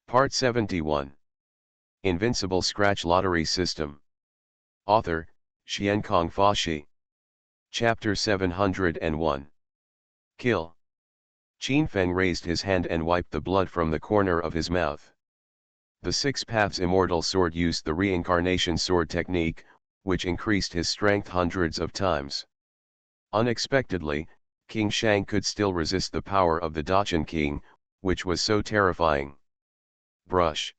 Part 71. Invincible Scratch Lottery System. Author, Xiankong Fashi. Chapter 701. Kill. Qin Feng raised his hand and wiped the blood from the corner of his mouth. The Six Paths Immortal Sword used the reincarnation sword technique, which increased his strength hundreds of times. Unexpectedly, King Shang could still resist the power of the Dacheng King, which was so terrifying. Brush.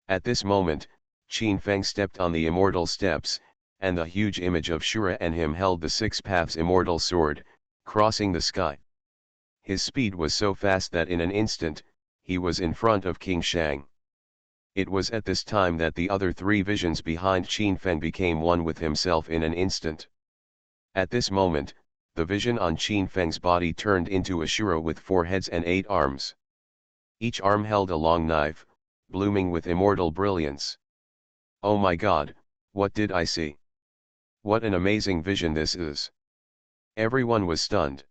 At this moment, Qin Feng stepped on the immortal steps, and the huge image of Shura and him held the Six Paths Immortal Sword, crossing the sky. His speed was so fast that in an instant, he was in front of King Shang. It was at this time that the other three visions behind Qin Feng became one with himself in an instant. At this moment, the vision on Qin Feng's body turned into a Shura with 4 heads and 8 arms. Each arm held a long knife, blooming with immortal brilliance. Oh my God, what did I see? What an amazing vision this is! Everyone was stunned.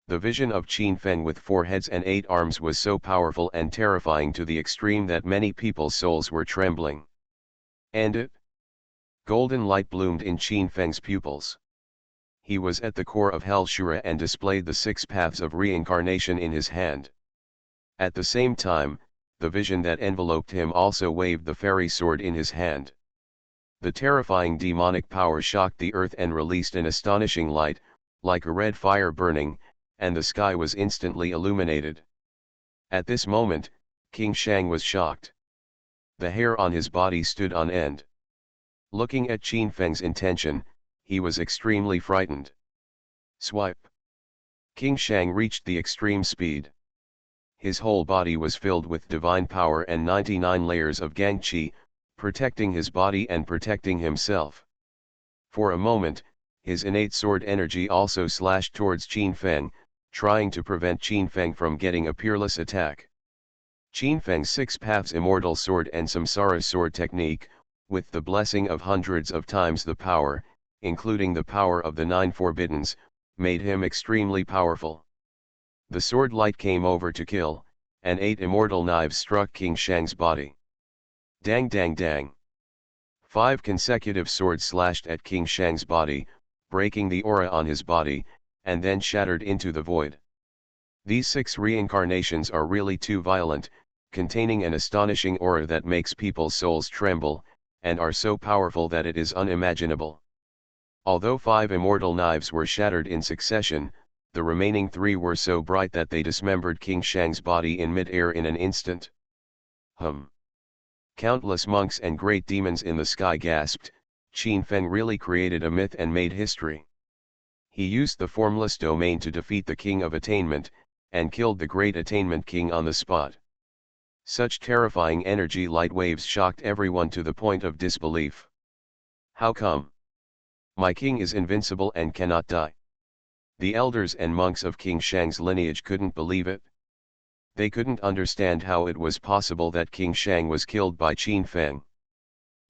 The vision of Qin Feng with 4 heads and 8 arms was so powerful and terrifying to the extreme that many people's souls were trembling. And it? Golden light bloomed in Qin Feng's pupils. He was at the core of Hell Shura and displayed the 6 paths of reincarnation in his hand. At the same time, the vision that enveloped him also waved the fairy sword in his hand. The terrifying demonic power shocked the earth and released an astonishing light, like a red fire burning, and the sky was instantly illuminated. At this moment, King Shang was shocked. The hair on his body stood on end. Looking at Qin Feng's intention, he was extremely frightened. Swipe. King Shang reached the extreme speed. His whole body was filled with divine power and 99 layers of Gangqi, protecting his body and protecting himself. For a moment, his innate sword energy also slashed towards Qin Feng, trying to prevent Qin Feng from getting a peerless attack. Qin Feng's 6 paths immortal sword and Samsara sword technique, with the blessing of hundreds of times the power, including the power of the 9 forbiddens, made him extremely powerful. The sword light came over to kill, and 8 immortal knives struck King Shang's body. Dang dang dang. 5 consecutive swords slashed at King Shang's body, breaking the aura on his body, and then shattered into the void. These 6 reincarnations are really too violent, containing an astonishing aura that makes people's souls tremble, and are so powerful that it is unimaginable. Although 5 immortal knives were shattered in succession, the remaining 3 were so bright that they dismembered King Shang's body in mid-air in an instant. Countless monks and great demons in the sky gasped, Qin Feng really created a myth and made history. He used the formless domain to defeat the King of Attainment, and killed the Great Attainment King on the spot. Such terrifying energy light waves shocked everyone to the point of disbelief. How come? My king is invincible and cannot die. The elders and monks of King Shang's lineage couldn't believe it. They couldn't understand how it was possible that King Shang was killed by Qin Feng.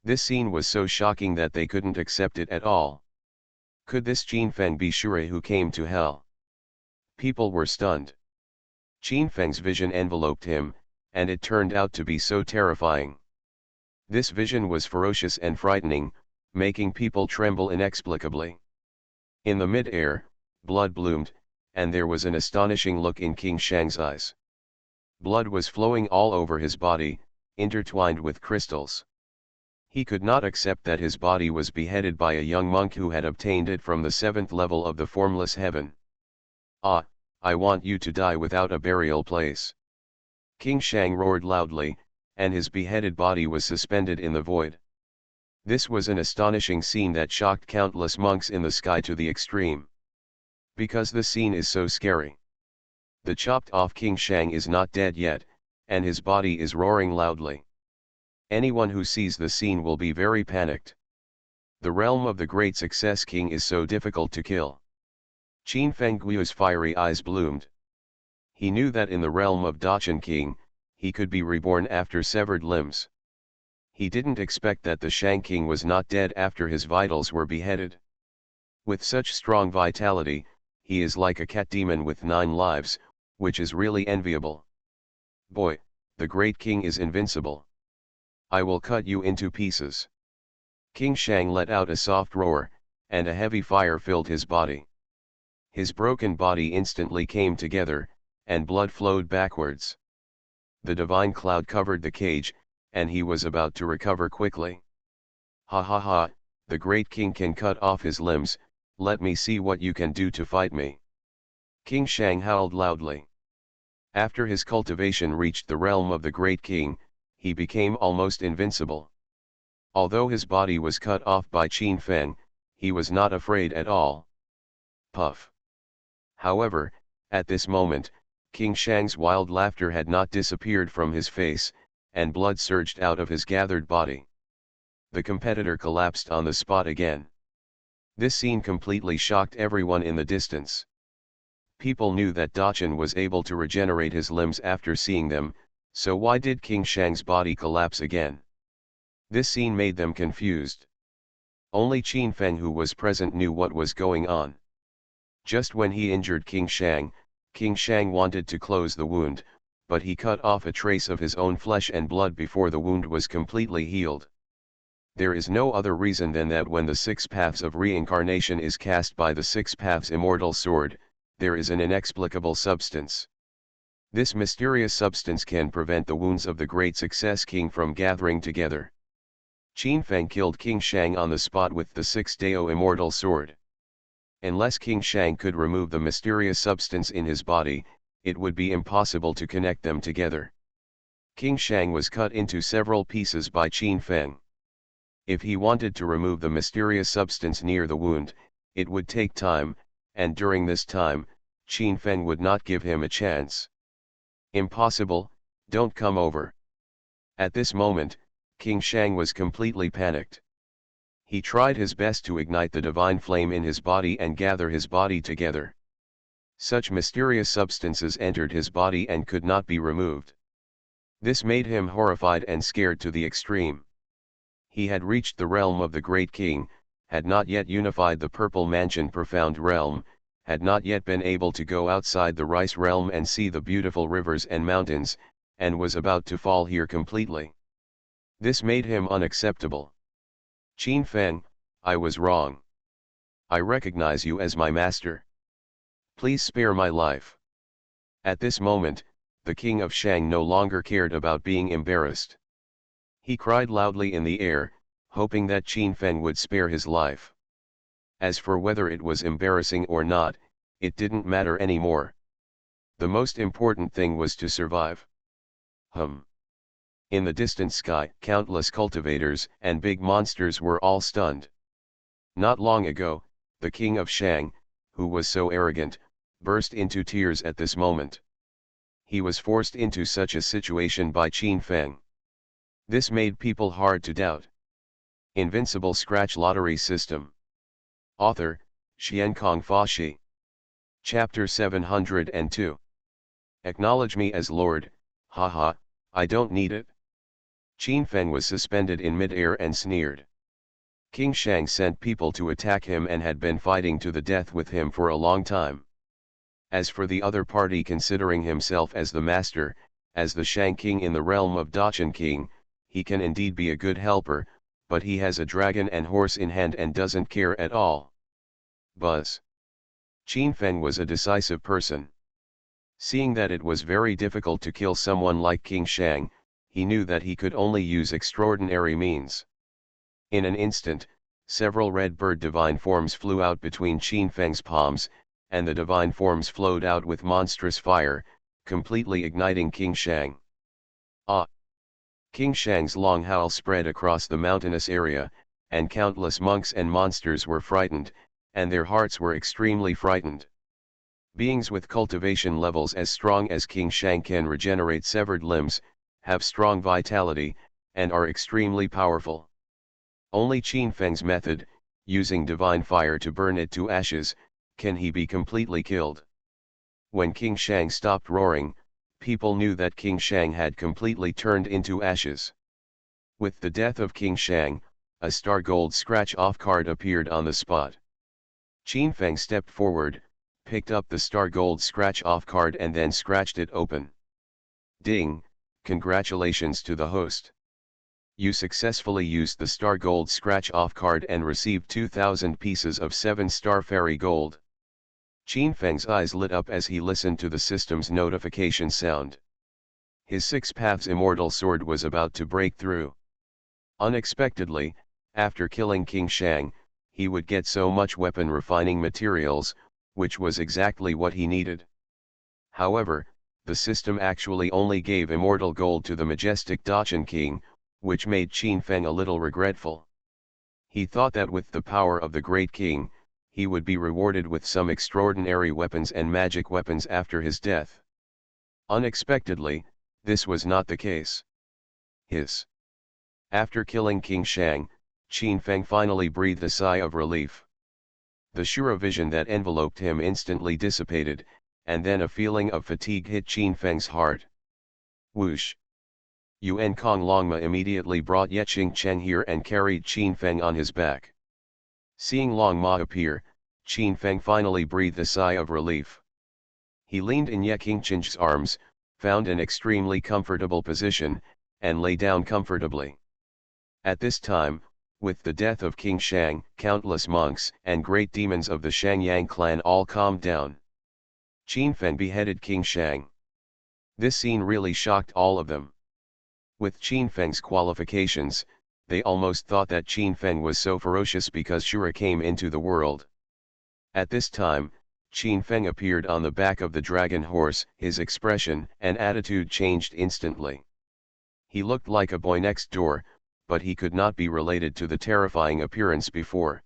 This scene was so shocking that they couldn't accept it at all. Could this Qin Feng be Shura who came to hell? People were stunned. Qin Feng's vision enveloped him, and it turned out to be so terrifying. This vision was ferocious and frightening, making people tremble inexplicably. In the mid-air, blood bloomed, and there was an astonishing look in King Shang's eyes. Blood was flowing all over his body, intertwined with crystals. He could not accept that his body was beheaded by a young monk who had obtained it from the 7th level of the formless heaven. Ah, I want you to die without a burial place. King Shang roared loudly, and his beheaded body was suspended in the void. This was an astonishing scene that shocked countless monks in the sky to the extreme. Because the scene is so scary. The chopped off King Shang is not dead yet, and his body is roaring loudly. Anyone who sees the scene will be very panicked. The realm of the great success king is so difficult to kill. Qin Feng Guiu's fiery eyes bloomed. He knew that in the realm of Dacheng King, he could be reborn after severed limbs. He didn't expect that the Shang King was not dead after his vitals were beheaded. With such strong vitality, he is like a cat demon with 9 lives, which is really enviable. Boy, the great king is invincible. I will cut you into pieces. King Shang let out a soft roar, and a heavy fire filled his body. His broken body instantly came together, and blood flowed backwards. The divine cloud covered the cage, and he was about to recover quickly. Ha ha ha, the great king can cut off his limbs, let me see what you can do to fight me. King Shang howled loudly. After his cultivation reached the realm of the great king, he became almost invincible. Although his body was cut off by Qin Feng, he was not afraid at all. Puff. However, at this moment, King Shang's wild laughter had not disappeared from his face, and blood surged out of his gathered body. The competitor collapsed on the spot again. This scene completely shocked everyone in the distance. People knew that Dachshund was able to regenerate his limbs after seeing them, so why did King Shang's body collapse again? This scene made them confused. Only Qin Feng, who was present, knew what was going on. Just when he injured King Shang wanted to close the wound, but he cut off a trace of his own flesh and blood before the wound was completely healed. There is no other reason than that when the 6 paths of reincarnation is cast by the 6 paths immortal sword, there is an inexplicable substance. This mysterious substance can prevent the wounds of the great success king from gathering together. Qin Feng killed King Shang on the spot with the 6 Dao immortal sword. Unless King Shang could remove the mysterious substance in his body, it would be impossible to connect them together. King Shang was cut into several pieces by Qin Feng. If he wanted to remove the mysterious substance near the wound, it would take time, and during this time, Qin Feng would not give him a chance. Impossible, don't come over. At this moment, King Shang was completely panicked. He tried his best to ignite the divine flame in his body and gather his body together. Such mysterious substances entered his body and could not be removed. This made him horrified and scared to the extreme. He had reached the realm of the great king, had not yet unified the purple mansion profound realm, had not yet been able to go outside the rice realm and see the beautiful rivers and mountains, and was about to fall here completely. This made him unacceptable. Qin Feng, I was wrong. I recognize you as my master. Please spare my life. At this moment, the king of Shang no longer cared about being embarrassed. He cried loudly in the air, hoping that Qin Feng would spare his life. As for whether it was embarrassing or not, it didn't matter anymore. The most important thing was to survive. In the distant sky, countless cultivators and big monsters were all stunned. Not long ago, the king of Shang, who was so arrogant, burst into tears at this moment. He was forced into such a situation by Qin Feng. This made people hard to doubt. Invincible Scratch Lottery System. Author, Xiankong Fashi. Chapter 702. Acknowledge me as Lord, haha, I don't need it. Qin Feng was suspended in mid-air and sneered. King Shang sent people to attack him and had been fighting to the death with him for a long time. As for the other party considering himself as the master, as the Shang King in the realm of Dachshund King, he can indeed be a good helper, but he has a dragon and horse in hand and doesn't care at all. Buzz. Qin Feng was a decisive person. Seeing that it was very difficult to kill someone like King Shang, he knew that he could only use extraordinary means. In an instant, several red bird divine forms flew out between Qin Feng's palms, and the divine forms flowed out with monstrous fire, completely igniting King Shang. Ah! King Shang's long howl spread across the mountainous area, and countless monks and monsters were frightened, and their hearts were extremely frightened. Beings with cultivation levels as strong as King Shang can regenerate severed limbs, have strong vitality, and are extremely powerful. Only Qin Feng's method, using divine fire to burn it to ashes, can he be completely killed. When King Shang stopped roaring, people knew that King Shang had completely turned into ashes. With the death of King Shang, a star gold scratch-off card appeared on the spot. Qin Feng stepped forward, picked up the star gold scratch-off card and then scratched it open. Ding, Congratulations to the host. You successfully used the Star Gold scratch off card and received 2,000 pieces of 7-star fairy gold. Qin Feng's eyes lit up as he listened to the system's notification sound. His 6 Paths Immortal Sword was about to break through. Unexpectedly, after killing King Shang, he would get so much weapon refining materials, which was exactly what he needed. However, the system actually only gave immortal gold to the majestic Dachshund King, which made Qin Feng a little regretful. He thought that with the power of the Great King, he would be rewarded with some extraordinary weapons and magic weapons after his death. Unexpectedly, this was not the case. After killing King Shang, Qin Feng finally breathed a sigh of relief. The sure vision that enveloped him instantly dissipated, and then a feeling of fatigue hit Qin Feng's heart. Whoosh! Yuan Kong Longma immediately brought Yeqing Chen here and carried Qin Feng on his back. Seeing Longma appear, Qin Feng finally breathed a sigh of relief. He leaned in Yeqing Chen's arms, found an extremely comfortable position, and lay down comfortably. At this time, with the death of King Shang, countless monks and great demons of the Shangyang clan all calmed down. Qin Feng beheaded King Shang. This scene really shocked all of them. With Qin Feng's qualifications, they almost thought that Qin Feng was so ferocious because Shura came into the world. At this time, Qin Feng appeared on the back of the dragon horse. His expression and attitude changed instantly. He looked like a boy next door, but he could not be related to the terrifying appearance before.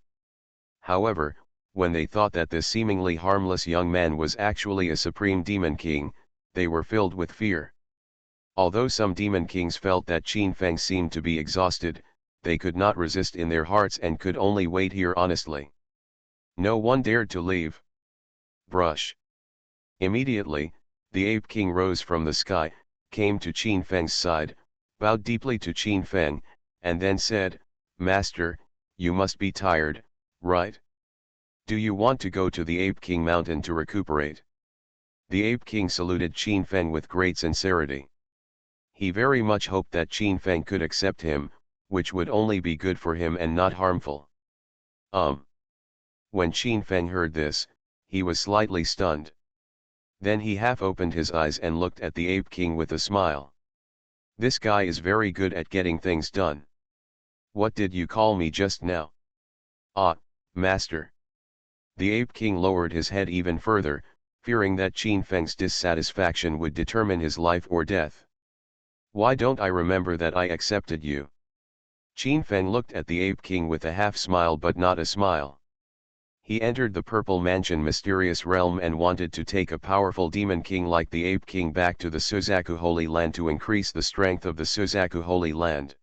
However, when they thought that this seemingly harmless young man was actually a supreme demon king, they were filled with fear. Although some demon kings felt that Qin Feng seemed to be exhausted, they could not resist in their hearts and could only wait here honestly. No one dared to leave. Brush. Immediately, the Ape King rose from the sky, came to Qin Feng's side, bowed deeply to Qin Feng, and then said, "Master, you must be tired, right? Do you want to go to the Ape King mountain to recuperate?" The Ape King saluted Qin Feng with great sincerity. He very much hoped that Qin Feng could accept him, which would only be good for him and not harmful. When Qin Feng heard this, he was slightly stunned. Then he half opened his eyes and looked at the Ape King with a smile. This guy is very good at getting things done. What did you call me just now? Ah, master. The Ape King lowered his head even further, fearing that Qin Feng's dissatisfaction would determine his life or death. Why don't I remember that I accepted you? Qin Feng looked at the Ape King with a half smile but not a smile. He entered the Purple Mansion mysterious realm and wanted to take a powerful demon king like the Ape King back to the Suzaku Holy Land to increase the strength of the Suzaku Holy Land.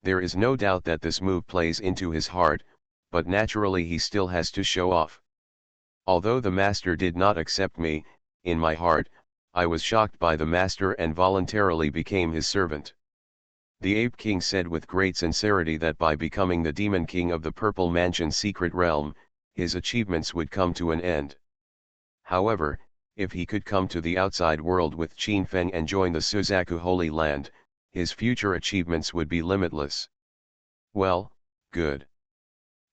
There is no doubt that this move plays into his heart, but naturally he still has to show off. Although the master did not accept me, in my heart, I was shocked by the master and voluntarily became his servant. The Ape King said with great sincerity that by becoming the Demon King of the Purple Mansion secret realm, his achievements would come to an end. However, if he could come to the outside world with Qin Feng and join the Suzaku Holy Land, his future achievements would be limitless. Well, good.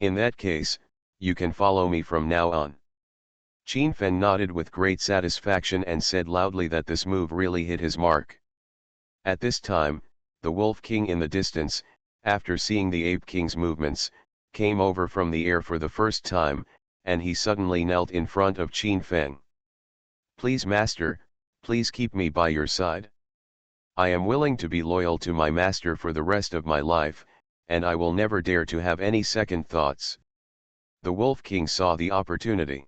In that case, you can follow me from now on. Qin Feng nodded with great satisfaction and said loudly that this move really hit his mark. At this time, the Wolf King in the distance, after seeing the Ape King's movements, came over from the air for the first time, and he suddenly knelt in front of Qin Feng. "Please master, please keep me by your side. I am willing to be loyal to my master for the rest of my life, and I will never dare to have any second thoughts." The Wolf King saw the opportunity.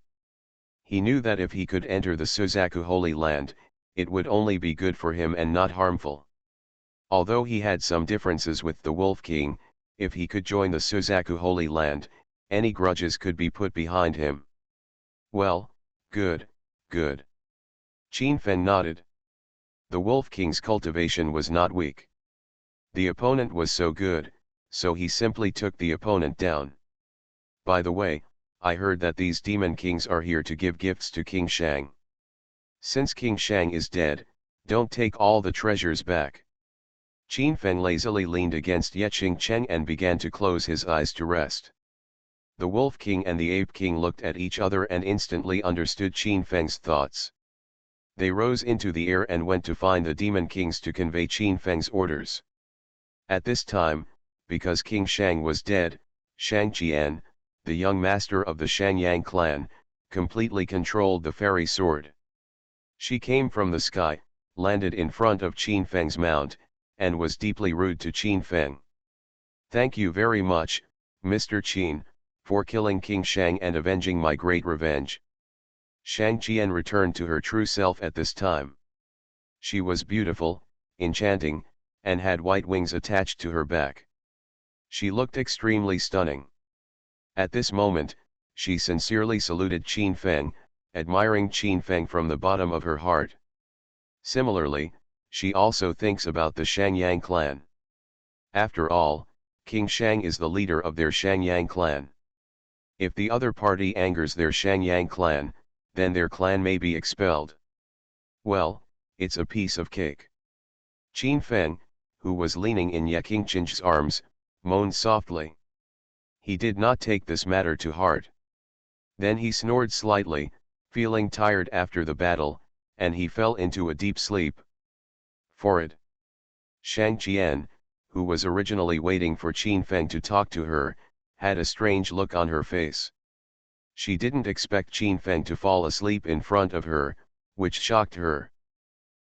He knew that if he could enter the Suzaku Holy Land, it would only be good for him and not harmful. Although he had some differences with the Wolf King, if he could join the Suzaku Holy Land, any grudges could be put behind him. Well, good, good. Qin Feng nodded. The Wolf King's cultivation was not weak. The opponent was so good, so he simply took the opponent down. By the way, I heard that these demon kings are here to give gifts to King Shang. Since King Shang is dead, Don't take all the treasures back. Qin Feng lazily leaned against Ye Cheng and began to close his eyes to rest. The Wolf King and the Ape King looked at each other and instantly understood Qin Feng's thoughts. They rose into the air and went to find the Demon Kings to convey Qin Feng's orders. At this time, because King Shang was dead, Shang Qian, the young master of the Shangyang clan, completely controlled the fairy sword. She came from the sky, landed in front of Qin Feng's mount, and was deeply rude to Qin Feng. "Thank you very much, Mr. Qin, for killing King Shang and avenging my great revenge." Shang Qian returned to her true self at this time. She was beautiful, enchanting, and had white wings attached to her back. She looked extremely stunning. At this moment, she sincerely saluted Qin Feng, admiring Qin Feng from the bottom of her heart. Similarly, she also thinks about the Shangyang clan. After all, King Shang is the leader of their Shangyang clan. If the other party angers their Shangyang clan, then their clan may be expelled. Well, it's a piece of cake. Qin Feng, who was leaning in Ye Qingqing's arms, moaned softly. He did not take this matter to heart. Then he snored slightly, feeling tired after the battle, and he fell into a deep sleep. For it. Shang Qian, who was originally waiting for Qin Feng to talk to her, had a strange look on her face. She didn't expect Qin Feng to fall asleep in front of her, which shocked her.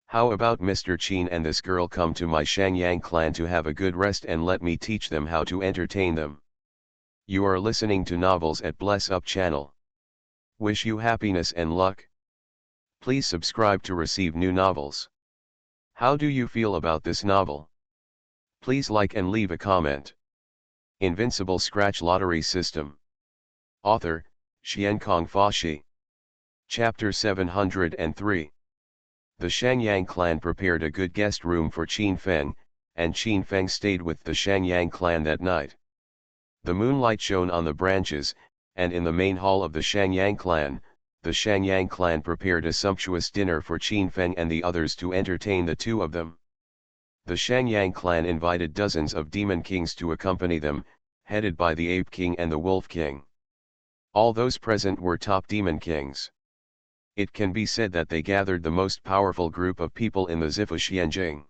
"How about Mr. Qin and this girl come to my Shangyang clan to have a good rest and let me teach them how to entertain them?" You are listening to Novels at Bless Up channel. Wish you happiness and luck. Please subscribe to receive new novels. How do you feel about this novel? Please like and leave a comment. Invincible Scratch Lottery System. Author, Xiankong Fashi. Chapter 703. The Shangyang clan prepared a good guest room for Qin Feng, and Qin Feng stayed with the Shangyang clan that night. The moonlight shone on the branches, and in the main hall of the Shangyang clan prepared a sumptuous dinner for Qin Feng and the others to entertain the two of them. The Shangyang clan invited dozens of demon kings to accompany them, headed by the Ape King and the Wolf King. All those present were top demon kings. It can be said that they gathered the most powerful group of people in the Zifu Xianjing.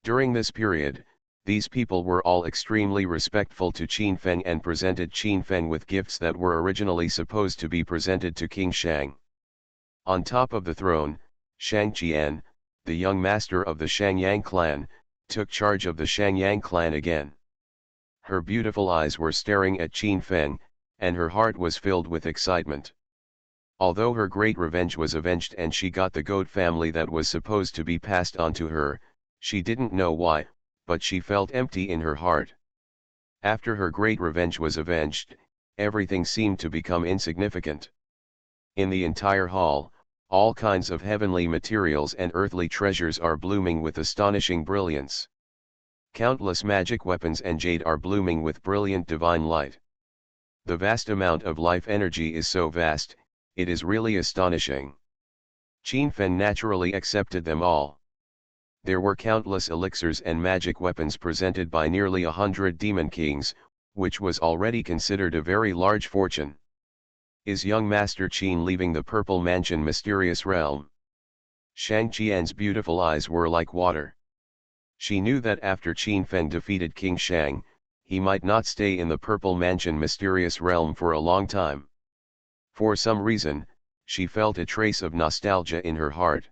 During this period, these people were all extremely respectful to Qin Feng and presented Qin Feng with gifts that were originally supposed to be presented to King Shang. On top of the throne, Shang Qian, the young master of the Shangyang clan, took charge of the Shangyang clan again. Her beautiful eyes were staring at Qin Feng, and her heart was filled with excitement. Although her great revenge was avenged and she got the goat family that was supposed to be passed on to her, she didn't know why, but she felt empty in her heart. After her great revenge was avenged, everything seemed to become insignificant. In the entire hall, all kinds of heavenly materials and earthly treasures are blooming with astonishing brilliance. Countless magic weapons and jade are blooming with brilliant divine light. The vast amount of life energy is so vast, it is really astonishing. Qin Feng naturally accepted them all. There were countless elixirs and magic weapons presented by nearly 100 demon kings, which was already considered a very large fortune. Is young Master Qin leaving the Purple Mansion mysterious realm? Shang Qian's beautiful eyes were like water. She knew that after Qin Feng defeated King Shang, he might not stay in the Purple Mansion mysterious realm for a long time. For some reason, she felt a trace of nostalgia in her heart.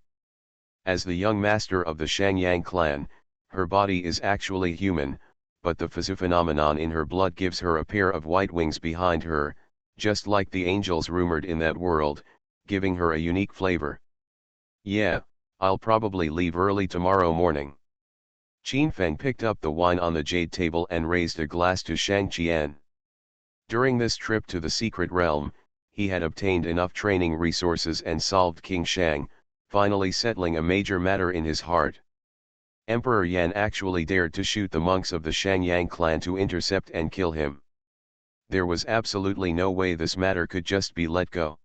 As the young master of the Shangyang clan, her body is actually human, but the physiophenomenon in her blood gives her a pair of white wings behind her, just like the angels rumored in that world, giving her a unique flavor. Yeah, I'll probably leave early tomorrow morning. Qin Feng picked up the wine on the jade table and raised a glass to Shang Qian. During this trip to the secret realm, he had obtained enough training resources and solved King Shang, finally settling a major matter in his heart. Emperor Yan actually dared to shoot the monks of the Shangyang clan to intercept and kill him. There was absolutely no way this matter could just be let go.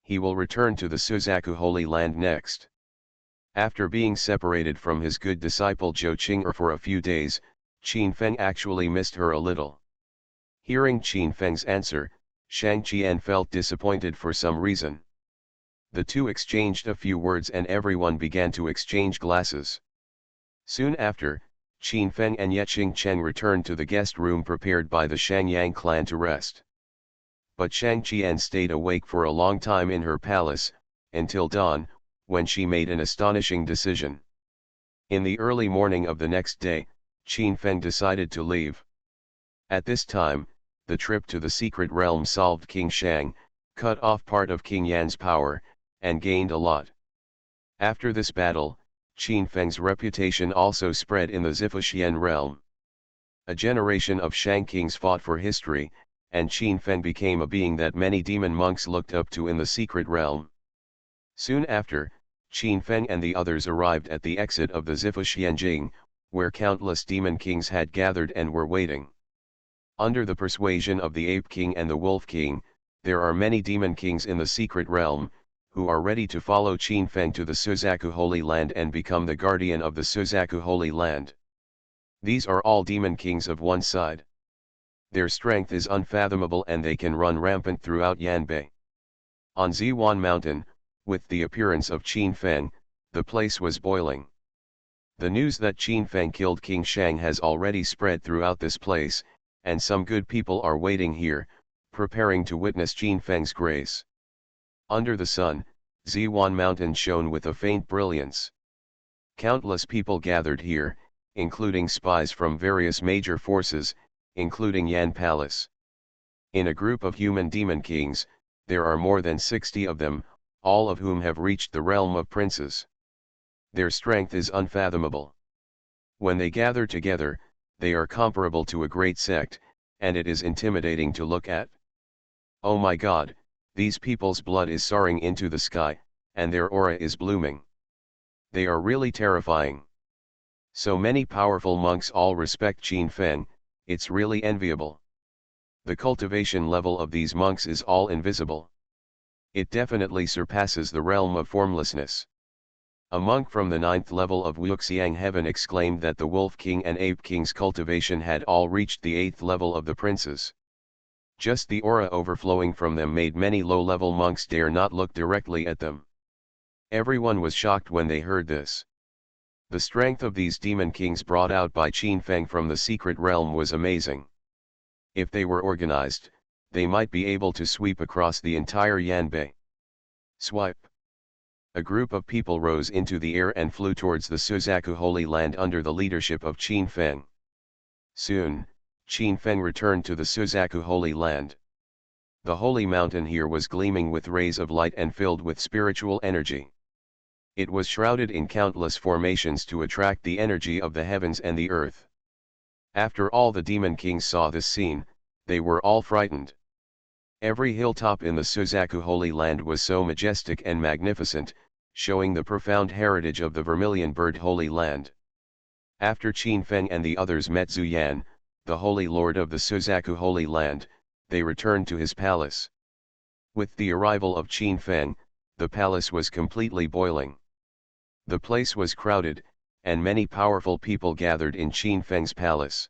He will return to the Suzaku Holy Land next. After being separated from his good disciple Zhou Qing'er for a few days, Qin Feng actually missed her a little. Hearing Qin Feng's answer, Shang Qian felt disappointed for some reason. The two exchanged a few words and everyone began to exchange glasses. Soon after, Qin Feng and Yeqing Cheng returned to the guest room prepared by the Shangyang clan to rest. But Shang Qian stayed awake for a long time in her palace, until dawn, when she made an astonishing decision. In the early morning of the next day, Qin Feng decided to leave. At this time, the trip to the secret realm solved King Shang, cut off part of King Yan's power, and gained a lot. After this battle, Qin Feng's reputation also spread in the Zifuxian realm. A generation of Shang kings fought for history, and Qin Feng became a being that many demon monks looked up to in the secret realm. Soon after, Qin Feng and the others arrived at the exit of the Zifuxianjing, where countless demon kings had gathered and were waiting. Under the persuasion of the Ape King and the Wolf King, there are many demon kings in the secret realm, who are ready to follow Qin Feng to the Suzaku Holy Land and become the guardian of the Suzaku Holy Land. These are all demon kings of one side. Their strength is unfathomable and they can run rampant throughout Yanbei. On Ziwan Mountain, with the appearance of Qin Feng, the place was boiling. The news that Qin Feng killed King Shang has already spread throughout this place, and some good people are waiting here, preparing to witness Qin Feng's grace. Under the sun, Ziwan Mountain shone with a faint brilliance. Countless people gathered here, including spies from various major forces, including Yan Palace. In a group of human demon kings, there are more than 60 of them, all of whom have reached the realm of princes. Their strength is unfathomable. When they gather together, they are comparable to a great sect, and it is intimidating to look at. Oh my God, these people's blood is soaring into the sky, and their aura is blooming. They are really terrifying. So many powerful monks all respect Qin Feng, it's really enviable. The cultivation level of these monks is all invisible. It definitely surpasses the realm of formlessness. A monk from the 9th level of Wuxiang heaven exclaimed that the Wolf King and Ape King's cultivation had all reached the 8th level of the princes. Just the aura overflowing from them made many low-level monks dare not look directly at them. Everyone was shocked when they heard this. The strength of these demon kings brought out by Qin Feng from the secret realm was amazing. If they were organized, they might be able to sweep across the entire Yanbei. Swipe. A group of people rose into the air and flew towards the Suzaku Holy Land under the leadership of Qin Feng. Soon, Qin Feng returned to the Suzaku Holy Land. The holy mountain here was gleaming with rays of light and filled with spiritual energy. It was shrouded in countless formations to attract the energy of the heavens and the earth. After all the demon kings saw this scene, they were all frightened. Every hilltop in the Suzaku Holy Land was so majestic and magnificent, showing the profound heritage of the Vermilion Bird Holy Land. After Qin Feng and the others met Zhu Yan, the Holy Lord of the Suzaku Holy Land, they returned to his palace. With the arrival of Qin Feng, the palace was completely boiling. The place was crowded, and many powerful people gathered in Qin Feng's palace.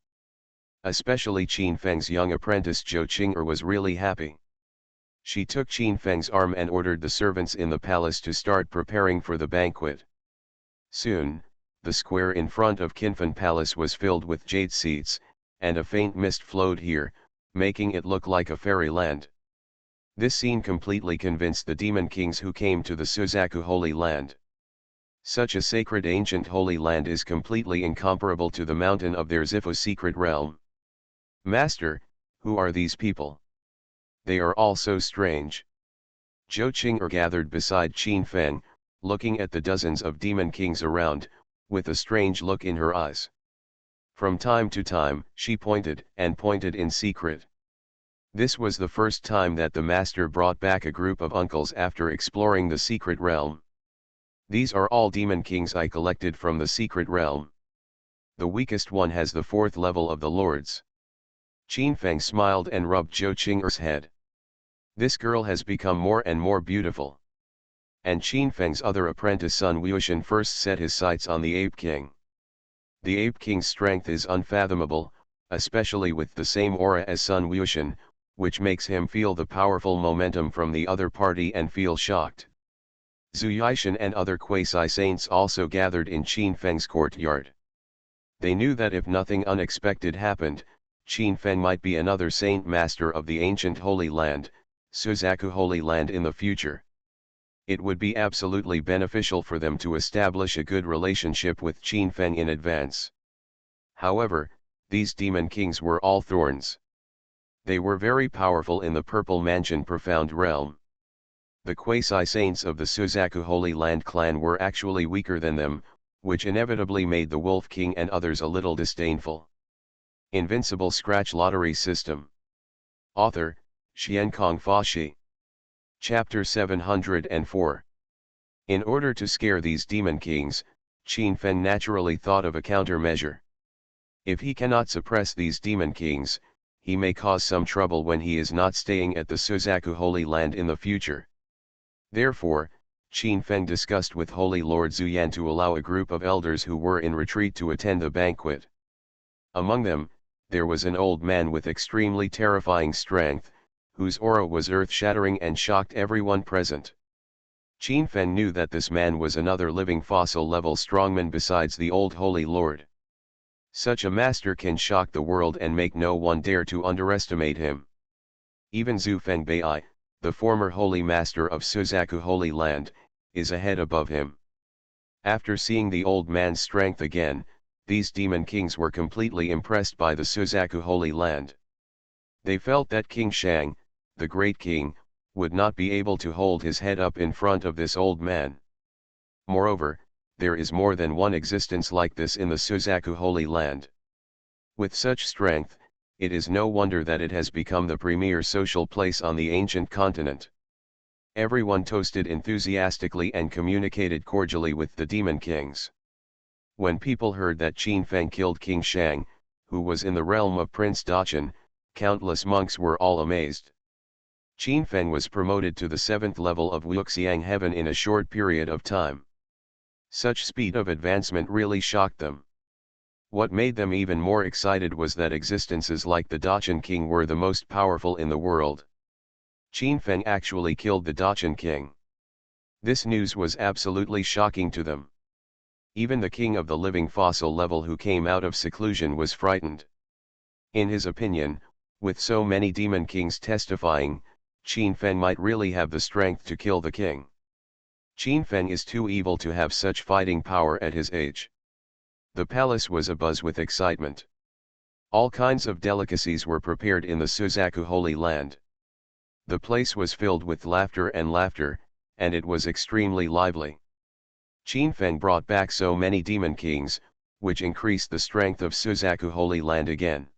Especially Qin Feng's young apprentice Zhou Qing'er was really happy. She took Qin Feng's arm and ordered the servants in the palace to start preparing for the banquet. Soon, the square in front of Qinfen Palace was filled with jade seats, and a faint mist flowed here, making it look like a fairyland. This scene completely convinced the demon kings who came to the Suzaku Holy Land. Such a sacred ancient holy land is completely incomparable to the mountain of their Zifu secret realm. Master, who are these people? They are all so strange. Zhou Qing'er gathered beside Qin Feng, looking at the dozens of demon kings around, with a strange look in her eyes. From time to time, she pointed and pointed in secret. This was the first time that the master brought back a group of uncles after exploring the secret realm. These are all demon kings I collected from the secret realm. The weakest one has the 4th level of the lords. Qin Feng smiled and rubbed Zhou Qing'er's head. This girl has become more and more beautiful. and Qin Feng's other apprentice Sun Wuxian first set his sights on the Ape King. The Ape King's strength is unfathomable, especially with the same aura as Sun Wuxian, which makes him feel the powerful momentum from the other party and feel shocked. Zhu Yixin and other quasi-saints also gathered in Qin Feng's courtyard. They knew that if nothing unexpected happened, Qin Feng might be another saint master of the ancient Holy Land, Suzaku Holy Land in the future. It would be absolutely beneficial for them to establish a good relationship with Qin Feng in advance. However, these demon kings were all thorns. They were very powerful in the Purple Mansion Profound Realm. The quasi-saints of the Suzaku Holy Land clan were actually weaker than them, which inevitably made the Wolf King and others a little disdainful. Invincible Scratch Lottery System. Author, Xiankong Fashi. Chapter 704. In order to scare these demon kings, Qin Feng naturally thought of a countermeasure. If he cannot suppress these demon kings, he may cause some trouble when he is not staying at the Suzaku Holy Land in the future. Therefore, Qin Feng discussed with Holy Lord Zuyan to allow a group of elders who were in retreat to attend the banquet. Among them, there was an old man with extremely terrifying strength, whose aura was earth-shattering and shocked everyone present. Qin Feng knew that this man was another living fossil-level strongman besides the old Holy Lord. Such a master can shock the world and make no one dare to underestimate him. Even Zhu Fengbei, the former Holy Master of Suzaku Holy Land, is a head above him. After seeing the old man's strength again, these demon kings were completely impressed by the Suzaku Holy Land. They felt that King Shang, the great king, would not be able to hold his head up in front of this old man. Moreover, there is more than one existence like this in the Suzaku Holy Land. With such strength, it is no wonder that it has become the premier social place on the ancient continent. Everyone toasted enthusiastically and communicated cordially with the demon kings. When people heard that Qin Feng killed King Shang, who was in the realm of Prince Dacheng, countless monks were all amazed. Qin Feng was promoted to the 7th level of Wuxiang heaven in a short period of time. Such speed of advancement really shocked them. What made them even more excited was that existences like the Dacheng King were the most powerful in the world. Qin Feng actually killed the Dacheng King. This news was absolutely shocking to them. Even the king of the living fossil level who came out of seclusion was frightened. In his opinion, with so many demon kings testifying, Qin Feng might really have the strength to kill the king. Qin Feng is too evil to have such fighting power at his age. The palace was abuzz with excitement. All kinds of delicacies were prepared in the Suzaku Holy Land. The place was filled with laughter, and it was extremely lively. Qin Feng brought back so many demon kings, which increased the strength of Suzaku Holy Land again.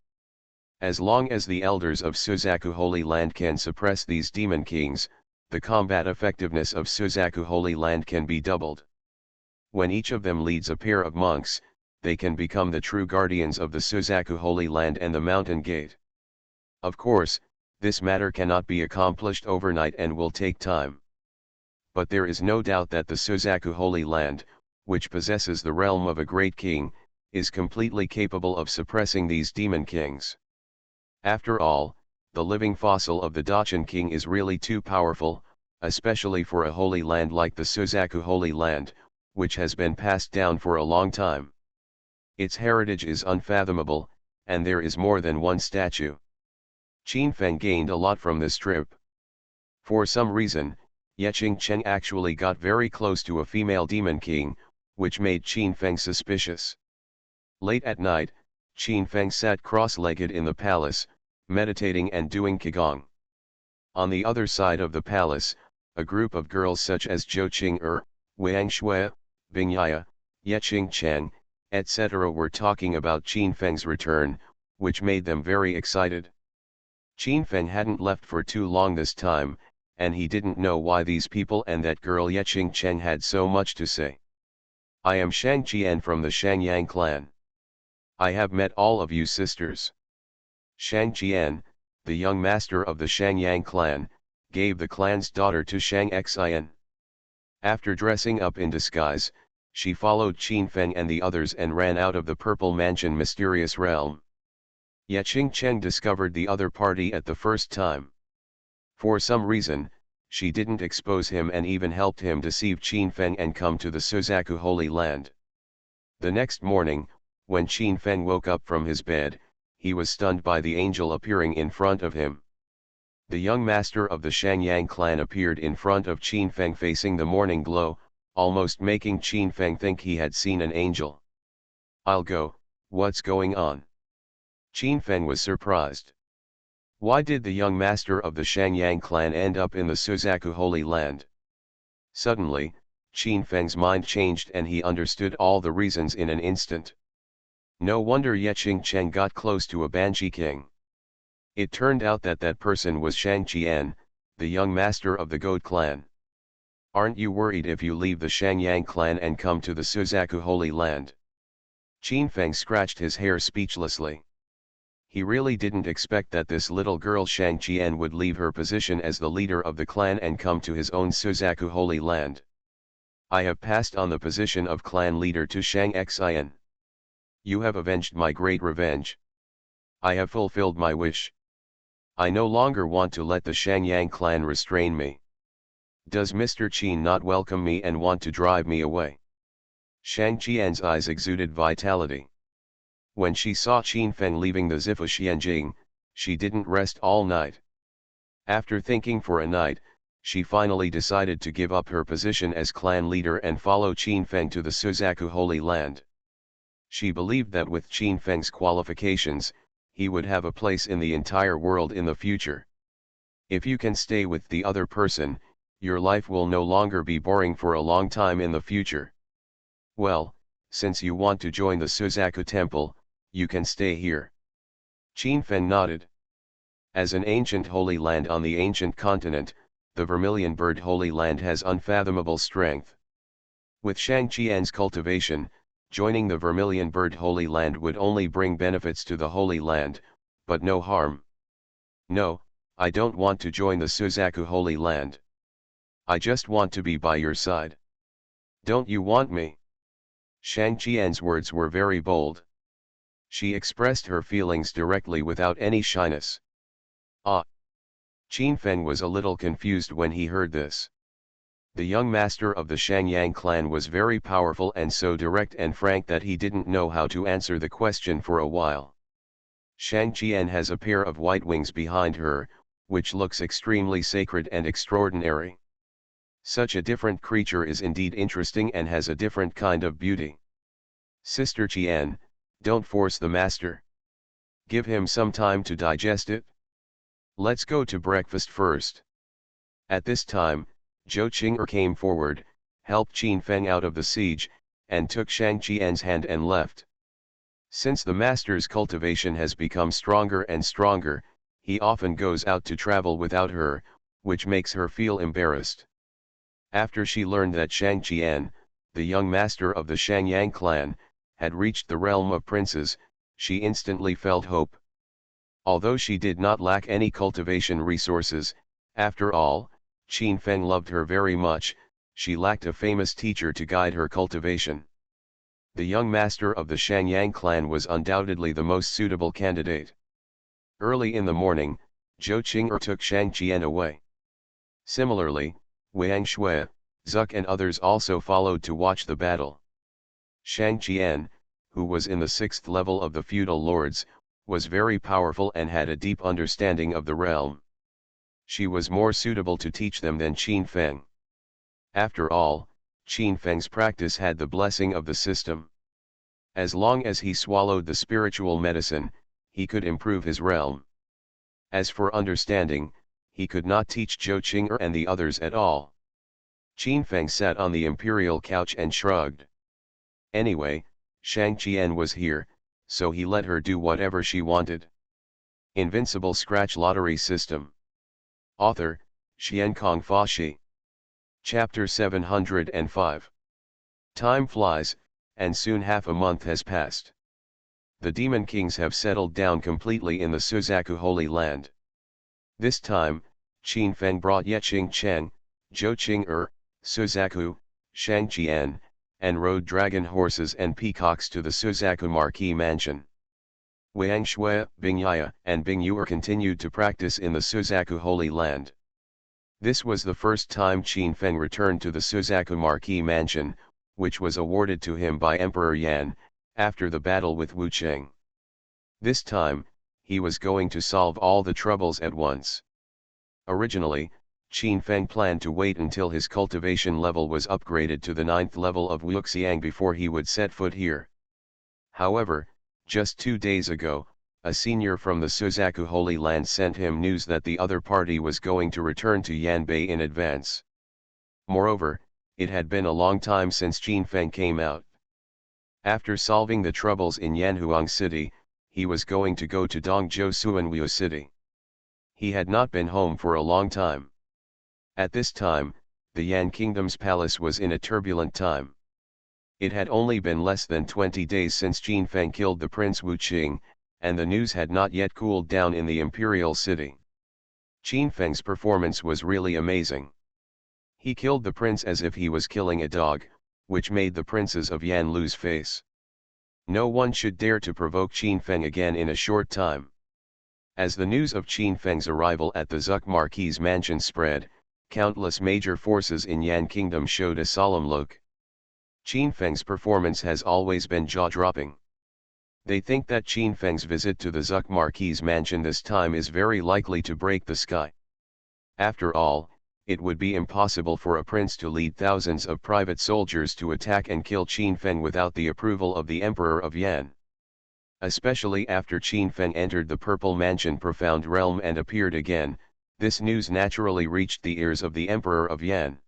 As long as the elders of Suzaku Holy Land can suppress these demon kings, the combat effectiveness of Suzaku Holy Land can be doubled. When each of them leads a pair of monks, they can become the true guardians of the Suzaku Holy Land and the Mountain Gate. Of course, this matter cannot be accomplished overnight and will take time. But there is no doubt that the Suzaku Holy Land, which possesses the realm of a great king, is completely capable of suppressing these demon kings. After all, the living fossil of the Dacheng King is really too powerful, especially for a holy land like the Suzaku Holy Land, which has been passed down for a long time. Its heritage is unfathomable, and there is more than one statue. Qin Feng gained a lot from this trip. For some reason, Yecheng Cheng actually got very close to a female demon king, which made Qin Feng suspicious. Late at night, Qin Feng sat cross-legged in the palace, meditating and doing qigong. On the other side of the palace, a group of girls such as Zhou Qing'er, Wang Shui, Bing Yaya, Yecheng Cheng, etc. were talking about Qin Feng's return, which made them very excited. Qin Feng hadn't left for too long this time, and he didn't know why these people and that girl Yecheng Cheng had so much to say. I am Shang Qian from the Shangyang clan. I have met all of you sisters. Shang Qian, the young master of the Shangyang clan, gave the clan's daughter to Shang Xian. After dressing up in disguise, she followed Qin Feng and the others and ran out of the Purple Mansion mysterious realm. Yet Qing Cheng discovered the other party at the first time. For some reason, she didn't expose him and even helped him deceive Qin Feng and come to the Suzaku Holy Land. The next morning, when Qin Feng woke up from his bed, he was stunned by the angel appearing in front of him. The young master of the Shangyang clan appeared in front of Qin Feng facing the morning glow, almost making Qin Feng think he had seen an angel. "I'll go, what's going on?" Qin Feng was surprised. Why did the young master of the Shangyang clan end up in the Suzaku Holy Land? Suddenly, Qin Feng's mind changed and he understood all the reasons in an instant. No wonder Yeqing Cheng got close to a Banshee King. It turned out that that person was Shang Qian, the young master of the Goat clan. "Aren't you worried if you leave the Shangyang clan and come to the Suzaku Holy Land?" Qin Feng scratched his hair speechlessly. He really didn't expect that this little girl Shang Qian would leave her position as the leader of the clan and come to his own Suzaku Holy Land. "I have passed on the position of clan leader to Shang Xian. You have avenged my great revenge. I have fulfilled my wish. I no longer want to let the Shangyang clan restrain me. Does Mr. Qin not welcome me and want to drive me away?" Shang Qian's eyes exuded vitality. When she saw Qin Feng leaving the Zifu Xianjing, she didn't rest all night. After thinking for a night, she finally decided to give up her position as clan leader and follow Qin Feng to the Suzaku Holy Land. She believed that with Qin Feng's qualifications, he would have a place in the entire world in the future. If you can stay with the other person, your life will no longer be boring for a long time in the future. Well, since you want to join the Suzaku Temple, you can stay here. Qin Feng nodded. As an ancient holy land on the ancient continent, the Vermilion Bird Holy Land has unfathomable strength. With Shang Qian's cultivation, joining the Vermilion Bird Holy Land would only bring benefits to the Holy Land, but no harm. "No, I don't want to join the Suzaku Holy Land. I just want to be by your side." "Don't you want me?" Shang Qian's words were very bold. She expressed her feelings directly without any shyness. "Ah." Qin Feng was a little confused when he heard this. The young master of the Shangyang clan was very powerful and so direct and frank that he didn't know how to answer the question for a while. Shang Qian has a pair of white wings behind her, which looks extremely sacred and extraordinary. Such a different creature is indeed interesting and has a different kind of beauty. "Sister Qian, don't force the master. Give him some time to digest it. Let's go to breakfast first." At this time, Zhou Qing'er came forward, helped Qin Feng out of the siege, and took Shang Qian's hand and left. Since the master's cultivation has become stronger and stronger, he often goes out to travel without her, which makes her feel embarrassed. After she learned that Shang Qian, the young master of the Shangyang clan, had reached the realm of princes, she instantly felt hope. Although she did not lack any cultivation resources, after all, Qin Feng loved her very much, she lacked a famous teacher to guide her cultivation. The young master of the Shangyang clan was undoubtedly the most suitable candidate. Early in the morning, Zhou Qing'er took Shang Qian away. Similarly, Wang Shui, Zuck and others also followed to watch the battle. Shang Qian, who was in the 6th level of the feudal lords, was very powerful and had a deep understanding of the realm. She was more suitable to teach them than Qin Feng. After all, Qin Feng's practice had the blessing of the system. As long as he swallowed the spiritual medicine, he could improve his realm. As for understanding, he could not teach Zhou Qing'er and the others at all. Qin Feng sat on the imperial couch and shrugged. Anyway, Shang Qian was here, so he let her do whatever she wanted. Invincible Scratch Lottery System. Author, Xiankong Fashi. Chapter 705. Time flies, and soon half a month has passed. The Demon Kings have settled down completely in the Suzaku Holy Land. This time, Qin Feng brought Yeqing Cheng, Zhou Qing'er, Suzaku, Shangqian, and rode dragon horses and peacocks to the Suzaku marquee mansion. Wang Shui, Bing Yaya, and Bing Yuer continued to practice in the Suzaku Holy Land. This was the first time Qin Feng returned to the Suzaku marquee mansion, which was awarded to him by Emperor Yan, after the battle with Wu Cheng. This time, he was going to solve all the troubles at once. Originally, Qin Feng planned to wait until his cultivation level was upgraded to the 9th level of Wuxiang before he would set foot here. However, just 2 days ago, a senior from the Suzaku Holy Land sent him news that the other party was going to return to Yanbei in advance. Moreover, it had been a long time since Qin Feng came out. After solving the troubles in Yanhuang City, he was going to go to Dongzhou Suanwu City. He had not been home for a long time. At this time, the Yan Kingdom's palace was in a turbulent time. It had only been less than 20 days since Qin Feng killed the Prince Wu Qing, and the news had not yet cooled down in the imperial city. Qin Feng's performance was really amazing. He killed the prince as if he was killing a dog, which made the princes of Yan lose face. No one should dare to provoke Qin Feng again in a short time. As the news of Qin Feng's arrival at the Zuk Marquis mansion spread, countless major forces in Yan Kingdom showed a solemn look. Qin Feng's performance has always been jaw-dropping. They think that Qin Feng's visit to the Zuk Marquis mansion this time is very likely to break the sky. After all, it would be impossible for a prince to lead thousands of private soldiers to attack and kill Qin Feng without the approval of the Emperor of Yan. Especially after Qin Feng entered the Purple Mansion Profound Realm and appeared again, this news naturally reached the ears of the Emperor of Yan.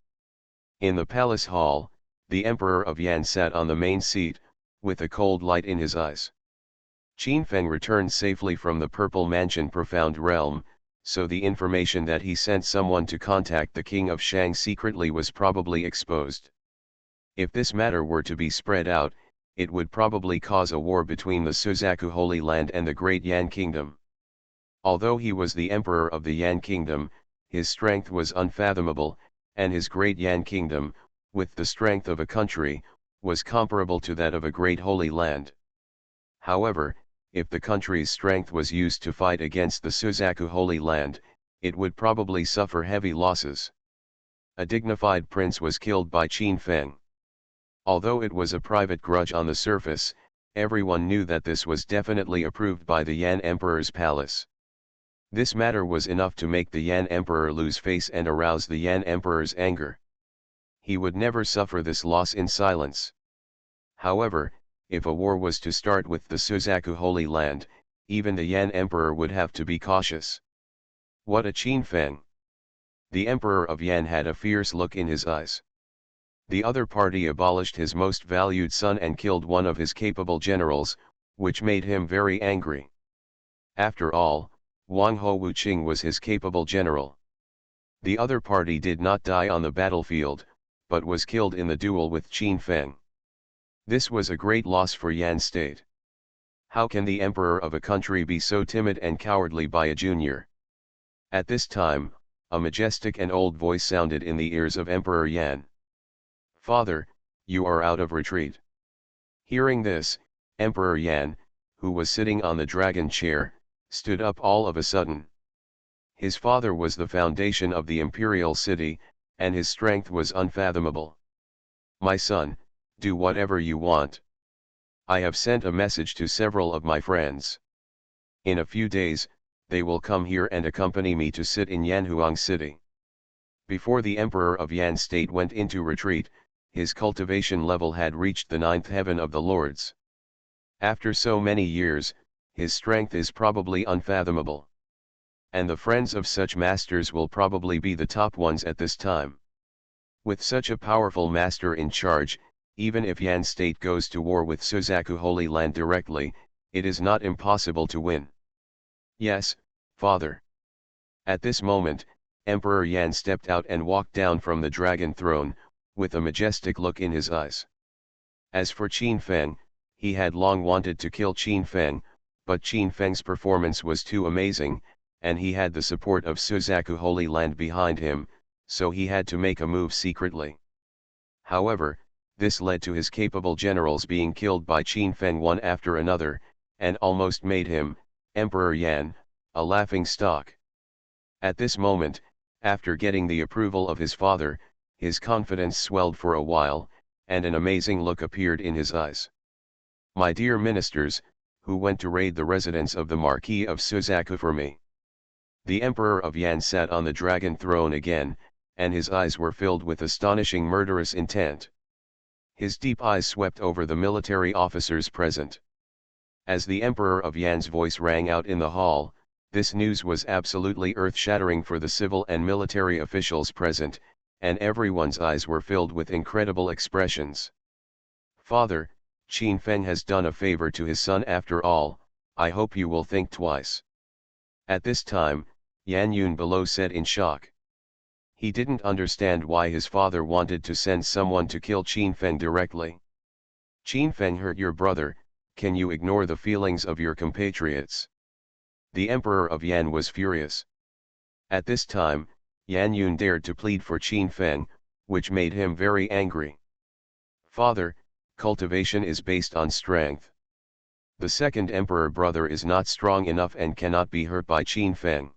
In the palace hall, the Emperor of Yan sat on the main seat, with a cold light in his eyes. Qin Feng returned safely from the Purple Mansion Profound Realm, so the information that he sent someone to contact the King of Shang secretly was probably exposed. If this matter were to be spread out, it would probably cause a war between the Suzaku Holy Land and the Great Yan Kingdom. Although he was the Emperor of the Yan Kingdom, his strength was unfathomable, and his Great Yan Kingdom, with the strength of a country, was comparable to that of a great Holy Land. However, if the country's strength was used to fight against the Suzaku Holy Land, it would probably suffer heavy losses. A dignified prince was killed by Qin Feng. Although it was a private grudge on the surface, everyone knew that this was definitely approved by the Yan Emperor's palace. This matter was enough to make the Yan Emperor lose face and arouse the Yan Emperor's anger. He would never suffer this loss in silence. However, if a war was to start with the Suzaku Holy Land, even the Yan Emperor would have to be cautious. What a Qin Feng! The Emperor of Yan had a fierce look in his eyes. The other party abolished his most valued son and killed one of his capable generals, which made him very angry. After all, Wang Ho Wuqing was his capable general. The other party did not die on the battlefield, but was killed in the duel with Qin Feng. This was a great loss for Yan state. How can the emperor of a country be so timid and cowardly by a junior? At this time, a majestic and old voice sounded in the ears of Emperor Yan. "Father, you are out of retreat." Hearing this, Emperor Yan, who was sitting on the dragon chair, stood up all of a sudden. His father was the foundation of the imperial city, and his strength was unfathomable. "My son, do whatever you want. I have sent a message to several of my friends. In a few days, they will come here and accompany me to sit in Yanhuang City." Before the Emperor of Yan State went into retreat, his cultivation level had reached the 9th heaven of the Lords. After so many years, his strength is probably unfathomable. And the friends of such masters will probably be the top ones at this time. With such a powerful master in charge, even if Yan State goes to war with Suzaku Holy Land directly, it is not impossible to win. "Yes, father." At this moment, Emperor Yan stepped out and walked down from the dragon throne, with a majestic look in his eyes. As for Qin Feng, he had long wanted to kill Qin Feng, but Qin Feng's performance was too amazing, and he had the support of Suzaku Holy Land behind him, so he had to make a move secretly. However, this led to his capable generals being killed by Qin Feng one after another, and almost made him, Emperor Yan, a laughing stock. At this moment, after getting the approval of his father, his confidence swelled for a while, and an amazing look appeared in his eyes. My dear ministers, who went to raid the residence of the Marquis of Suzaku for me? The Emperor of Yan sat on the dragon throne again, and his eyes were filled with astonishing murderous intent. His deep eyes swept over the military officers present. As the Emperor of Yan's voice rang out in the hall, this news was absolutely earth-shattering for the civil and military officials present, and everyone's eyes were filled with incredible expressions. Father, Qin Feng has done a favor to his son after all, I hope you will think twice. At this time, Yan Yun below said in shock. He didn't understand why his father wanted to send someone to kill Qin Feng directly. Qin Feng hurt your brother, can you ignore the feelings of your compatriots? The Emperor of Yan was furious. At this time, Yan Yun dared to plead for Qin Feng, which made him very angry. Father, cultivation is based on strength. The second emperor brother is not strong enough and cannot be hurt by Qin Feng.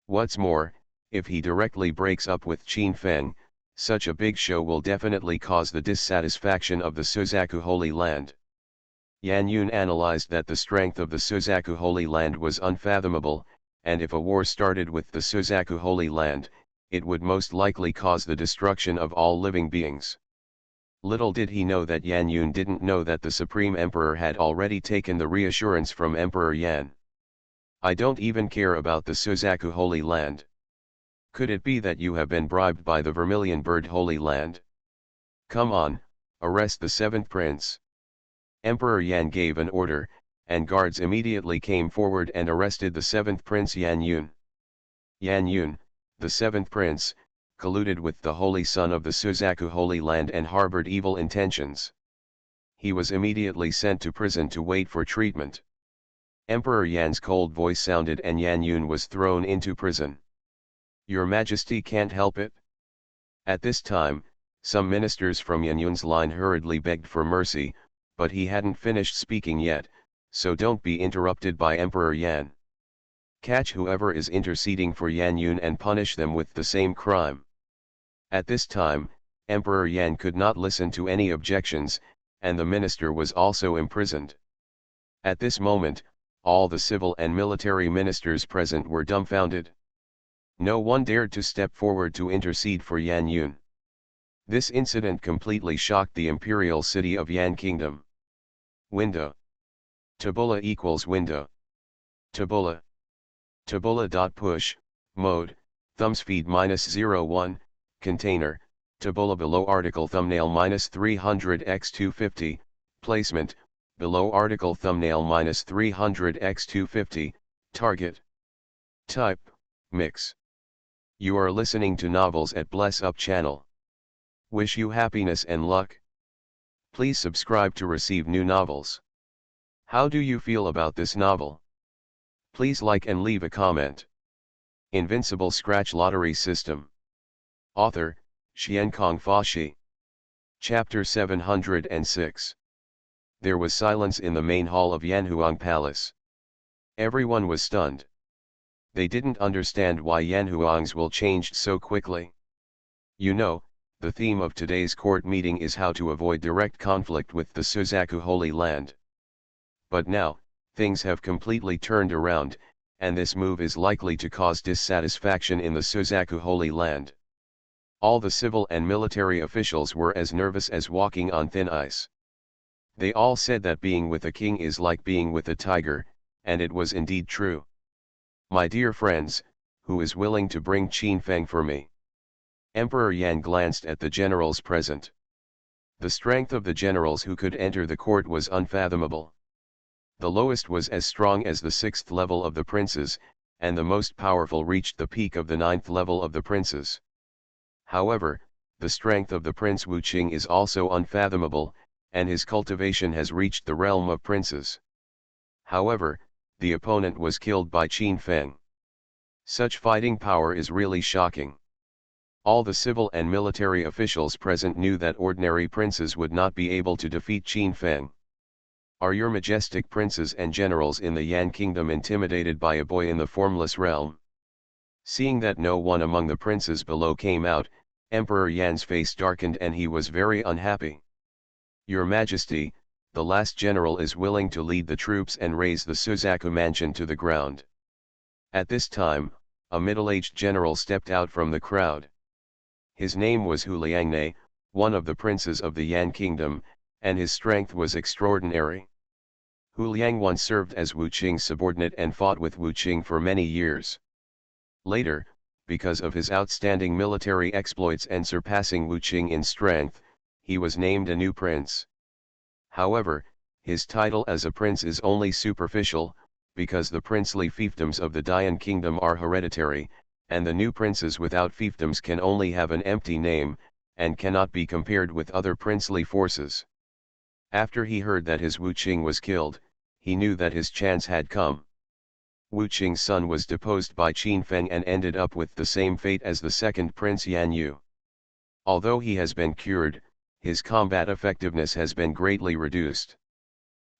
What's more, if he directly breaks up with Qin Feng, such a big show will definitely cause the dissatisfaction of the Suzaku Holy Land. Yan Yun analyzed that the strength of the Suzaku Holy Land was unfathomable, and if a war started with the Suzaku Holy Land, it would most likely cause the destruction of all living beings. Little did he know that Yan Yun didn't know that the Supreme Emperor had already taken the reassurance from Emperor Yan. I don't even care about the Suzaku Holy Land. Could it be that you have been bribed by the Vermilion Bird Holy Land? Come on, arrest the seventh prince. Emperor Yan gave an order, and guards immediately came forward and arrested the seventh prince Yan Yun. Yan Yun, the seventh prince, colluded with the holy son of the Suzaku Holy Land and harbored evil intentions. He was immediately sent to prison to wait for treatment. Emperor Yan's cold voice sounded and Yan Yun was thrown into prison. Your Majesty can't help it? At this time, some ministers from Yan Yun's line hurriedly begged for mercy, but he hadn't finished speaking yet, so don't be interrupted by Emperor Yan. Catch whoever is interceding for Yan Yun and punish them with the same crime. At this time, Emperor Yan could not listen to any objections, and the minister was also imprisoned. At this moment, all the civil and military ministers present were dumbfounded. No one dared to step forward to intercede for Yan Yun. This incident completely shocked the imperial city of Yan Kingdom. Window. Tabula equals window. Tabula. Tabula.push, mode, thumbspeed -01, container, tabula below article thumbnail -300x250, placement, below article thumbnail -300x250, target. Type, mix. You are listening to novels at Bless Up channel. Wish you happiness and luck. Please subscribe to receive new novels. How do you feel about this novel? Please like and leave a comment. Invincible Scratch Lottery System. Author, Xiankong Fashi. Chapter 706. There was silence in the main hall of Yanhuang Palace. Everyone was stunned. They didn't understand why Yanhuang's will changed so quickly. You know, the theme of today's court meeting is how to avoid direct conflict with the Suzaku Holy Land. But now, things have completely turned around, and this move is likely to cause dissatisfaction in the Suzaku Holy Land. All the civil and military officials were as nervous as walking on thin ice. They all said that being with a king is like being with a tiger, and it was indeed true. My dear friends, who is willing to bring Qin Feng for me? Emperor Yan glanced at the generals present. The strength of the generals who could enter the court was unfathomable. The lowest was as strong as the 6th level of the princes, and the most powerful reached the peak of the 9th level of the princes. However, the strength of the Prince Wuqing is also unfathomable, and his cultivation has reached the realm of princes. However, the opponent was killed by Qin Feng. Such fighting power is really shocking. All the civil and military officials present knew that ordinary princes would not be able to defeat Qin Feng. Are your majestic princes and generals in the Yan kingdom intimidated by a boy in the formless realm? Seeing that no one among the princes below came out, Emperor Yan's face darkened and he was very unhappy. Your Majesty, the last general is willing to lead the troops and raise the Suzaku mansion to the ground. At this time, a middle-aged general stepped out from the crowd. His name was Hu Liangne, one of the princes of the Yan kingdom, and his strength was extraordinary. Hu Liang once served as Wu Qing's subordinate and fought with Wu Qing for many years. Later, because of his outstanding military exploits and surpassing Wu Qing in strength, he was named a new prince. However, his title as a prince is only superficial, because the princely fiefdoms of the Dian kingdom are hereditary, and the new princes without fiefdoms can only have an empty name, and cannot be compared with other princely forces. After he heard that his Wu Qing was killed, he knew that his chance had come. Wu Qing's son was deposed by Qin Feng and ended up with the same fate as the second prince Yan Yu. Although he has been cured, his combat effectiveness has been greatly reduced.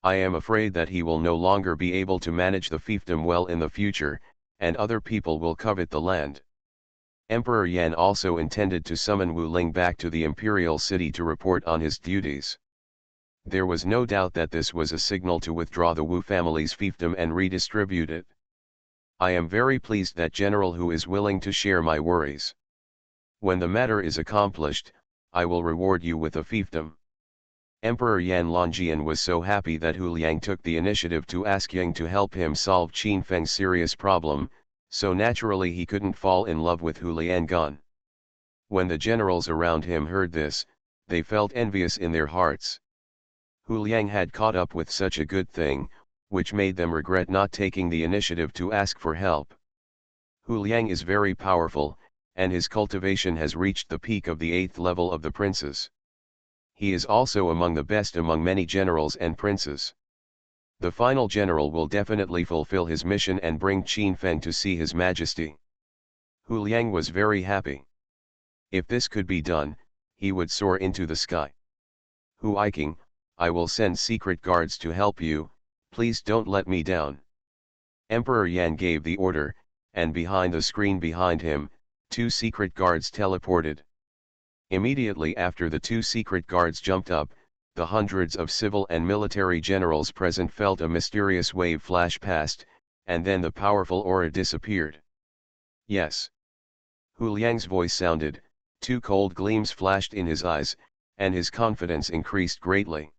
I am afraid that he will no longer be able to manage the fiefdom well in the future, and other people will covet the land. Emperor Yan also intended to summon Wu Ling back to the imperial city to report on his duties. There was no doubt that this was a signal to withdraw the Wu family's fiefdom and redistribute it. I am very pleased that General Hu is willing to share my worries. When the matter is accomplished, I will reward you with a fiefdom. Emperor Yan Longjian was so happy that Hu Liang took the initiative to ask Yang to help him solve Qin Feng's serious problem, so naturally he couldn't fall in love with Hu Liangan. When the generals around him heard this, they felt envious in their hearts. Hu Liang had caught up with such a good thing, which made them regret not taking the initiative to ask for help. Hu Liang is very powerful, and his cultivation has reached the peak of the 8th level of the princes. He is also among the best among many generals and princes. The final general will definitely fulfill his mission and bring Qin Feng to see His Majesty. Hu Liang was very happy. If this could be done, he would soar into the sky. Hu Iking, I will send secret guards to help you, please don't let me down. Emperor Yan gave the order, and behind the screen behind him, 2 secret guards teleported. Immediately after the 2 secret guards jumped up, the hundreds of civil and military generals present felt a mysterious wave flash past, and then the powerful aura disappeared. Yes. Hu Liang's voice sounded, 2 cold gleams flashed in his eyes, and his confidence increased greatly.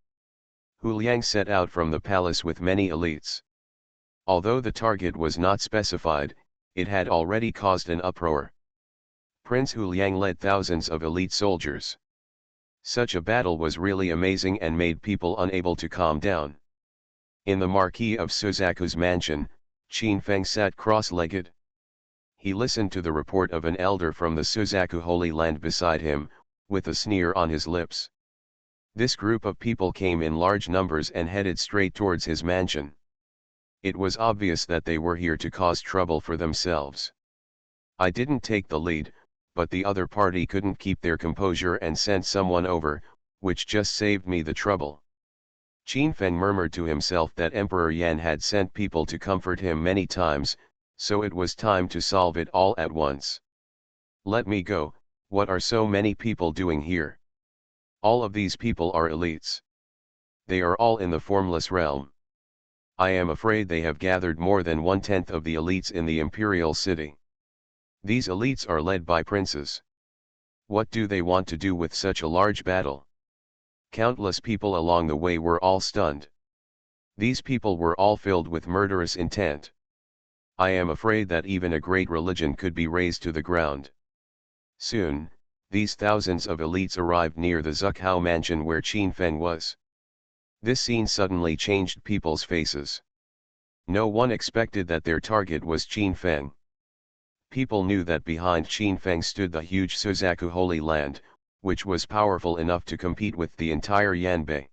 Hu Liang set out from the palace with many elites. Although the target was not specified, it had already caused an uproar. Prince Hu Liang led thousands of elite soldiers. Such a battle was really amazing and made people unable to calm down. In the marquee of Suzaku's mansion, Qin Feng sat cross-legged. He listened to the report of an elder from the Suzaku Holy Land beside him, with a sneer on his lips. This group of people came in large numbers and headed straight towards his mansion. It was obvious that they were here to cause trouble for themselves. I didn't take the lead, but the other party couldn't keep their composure and sent someone over, which just saved me the trouble. Qin Feng murmured to himself that Emperor Yan had sent people to comfort him many times, so it was time to solve it all at once. Let me go, what are so many people doing here? All of these people are elites. They are all in the formless realm. I am afraid they have gathered more than 1/10 of the elites in the imperial city. These elites are led by princes. What do they want to do with such a large battle? Countless people along the way were all stunned. These people were all filled with murderous intent. I am afraid that even a great religion could be razed to the ground. Soon, these thousands of elites arrived near the Zukhao mansion where Qin Feng was. This scene suddenly changed people's faces. No one expected that their target was Qin Feng. People knew that behind Qin Feng stood the huge Suzaku Holy Land, which was powerful enough to compete with the entire Yanbei.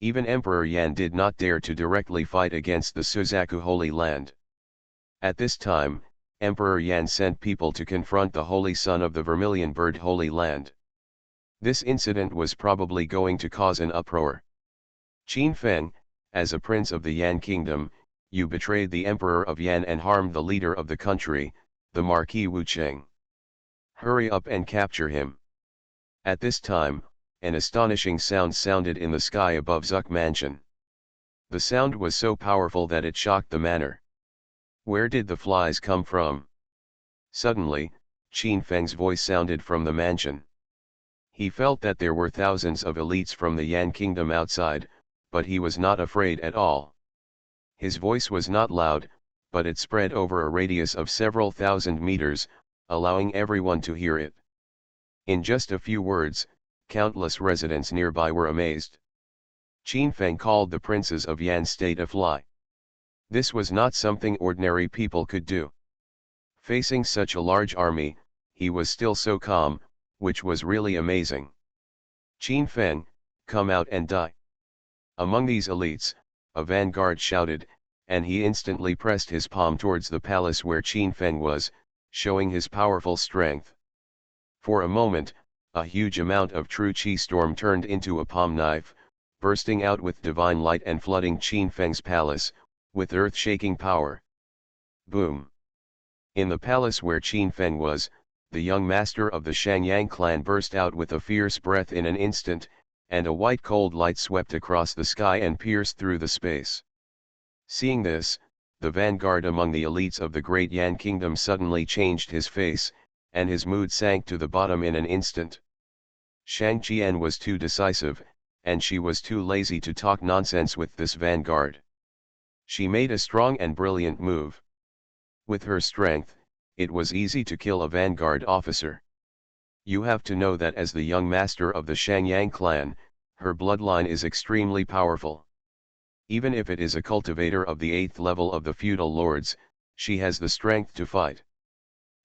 Even Emperor Yan did not dare to directly fight against the Suzaku Holy Land. At this time, Emperor Yan sent people to confront the Holy Son of the Vermilion Bird Holy Land. This incident was probably going to cause an uproar. Qin Feng, as a prince of the Yan kingdom, you betrayed the Emperor of Yan and harmed the leader of the country, the Marquis Wu Cheng. Hurry up and capture him. At this time, an astonishing sound sounded in the sky above Zuk Mansion. The sound was so powerful that it shocked the manor. Where did the flies come from? Suddenly, Qin Feng's voice sounded from the mansion. He felt that there were thousands of elites from the Yan kingdom outside, but he was not afraid at all. His voice was not loud, but it spread over a radius of several thousand meters, allowing everyone to hear it. In just a few words, countless residents nearby were amazed. Qin Feng called the princes of Yan state a fly. This was not something ordinary people could do. Facing such a large army, he was still so calm, which was really amazing. Qin Feng, come out and die. Among these elites, a vanguard shouted, and he instantly pressed his palm towards the palace where Qin Feng was, showing his powerful strength. For a moment, a huge amount of true qi storm turned into a palm knife, bursting out with divine light and flooding Qin Feng's palace, with earth-shaking power. Boom! In the palace where Qin Feng was, the young master of the Shangyang clan burst out with a fierce breath in an instant, and a white cold light swept across the sky and pierced through the space. Seeing this, the vanguard among the elites of the great Yan kingdom suddenly changed his face, and his mood sank to the bottom in an instant. Shang Qian was too decisive, and she was too lazy to talk nonsense with this vanguard. She made a strong and brilliant move. With her strength, it was easy to kill a vanguard officer. You have to know that as the young master of the Shangyang clan, her bloodline is extremely powerful. Even if it is a cultivator of the 8th level of the feudal lords, she has the strength to fight.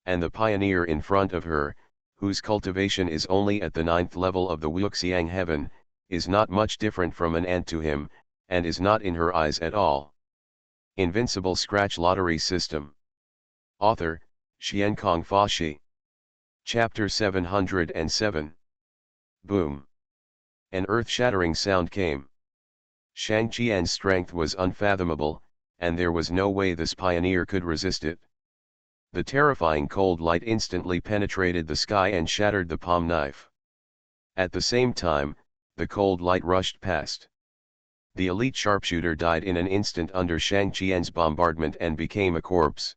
And the pioneer in front of her, whose cultivation is only at the 9th level of the Wuxiang heaven, is not much different from an ant to him, and is not in her eyes at all. Invincible Scratch Lottery System. Author, Xiankong Fashi. Chapter 707. Boom! An earth-shattering sound came. Shang Qian's strength was unfathomable, and there was no way this pioneer could resist it. The terrifying cold light instantly penetrated the sky and shattered the palm knife. At the same time, the cold light rushed past. The elite sharpshooter died in an instant under Shang Qian's bombardment and became a corpse.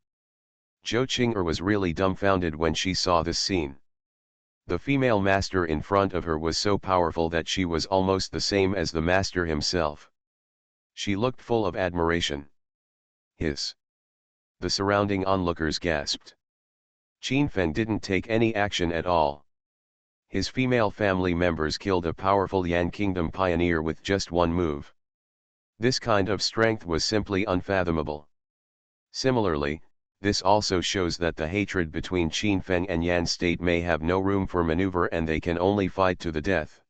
Zhou Qing'er was really dumbfounded when she saw this scene. The female master in front of her was so powerful that she was almost the same as the master himself. She looked full of admiration. Hiss! The surrounding onlookers gasped. Qin Feng didn't take any action at all. His female family members killed a powerful Yan Kingdom pioneer with just one move. This kind of strength was simply unfathomable. Similarly, this also shows that the hatred between Qin Feng and Yan State may have no room for maneuver and they can only fight to the death.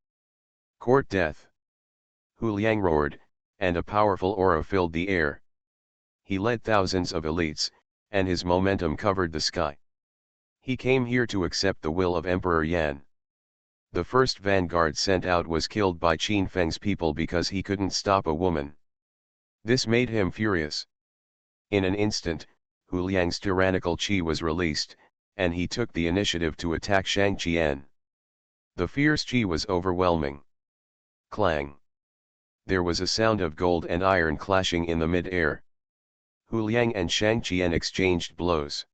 Court death! Hu Liang roared, and a powerful aura filled the air. He led thousands of elites, and his momentum covered the sky. He came here to accept the will of Emperor Yan. The first vanguard sent out was killed by Qin Feng's people because he couldn't stop a woman. This made him furious. In an instant, Hu Liang's tyrannical qi was released, and he took the initiative to attack Shang Qian. The fierce qi was overwhelming. Clang! There was a sound of gold and iron clashing in the mid-air. Hu Liang and Shang Qian exchanged blows.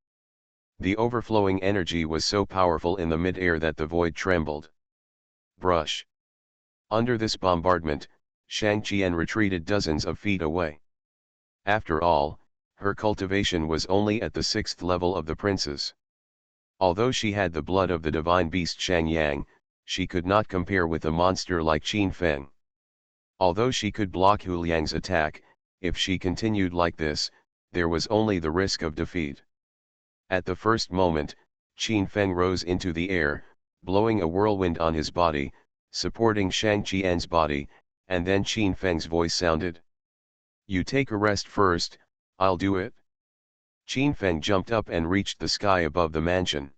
The overflowing energy was so powerful in the mid-air that the void trembled. Brush! Under this bombardment, Shang Qian retreated dozens of feet away. After all, her cultivation was only at the 6th level of the princes. Although she had the blood of the divine beast Shang Yang, she could not compare with a monster like Qin Feng. Although she could block Hu Liang's attack, if she continued like this, there was only the risk of defeat. At the first moment, Qin Feng rose into the air, blowing a whirlwind on his body, supporting Shang Qian's body, and then Qin Feng's voice sounded. "You take a rest first, I'll do it." Qin Feng jumped up and reached the sky above the mansion.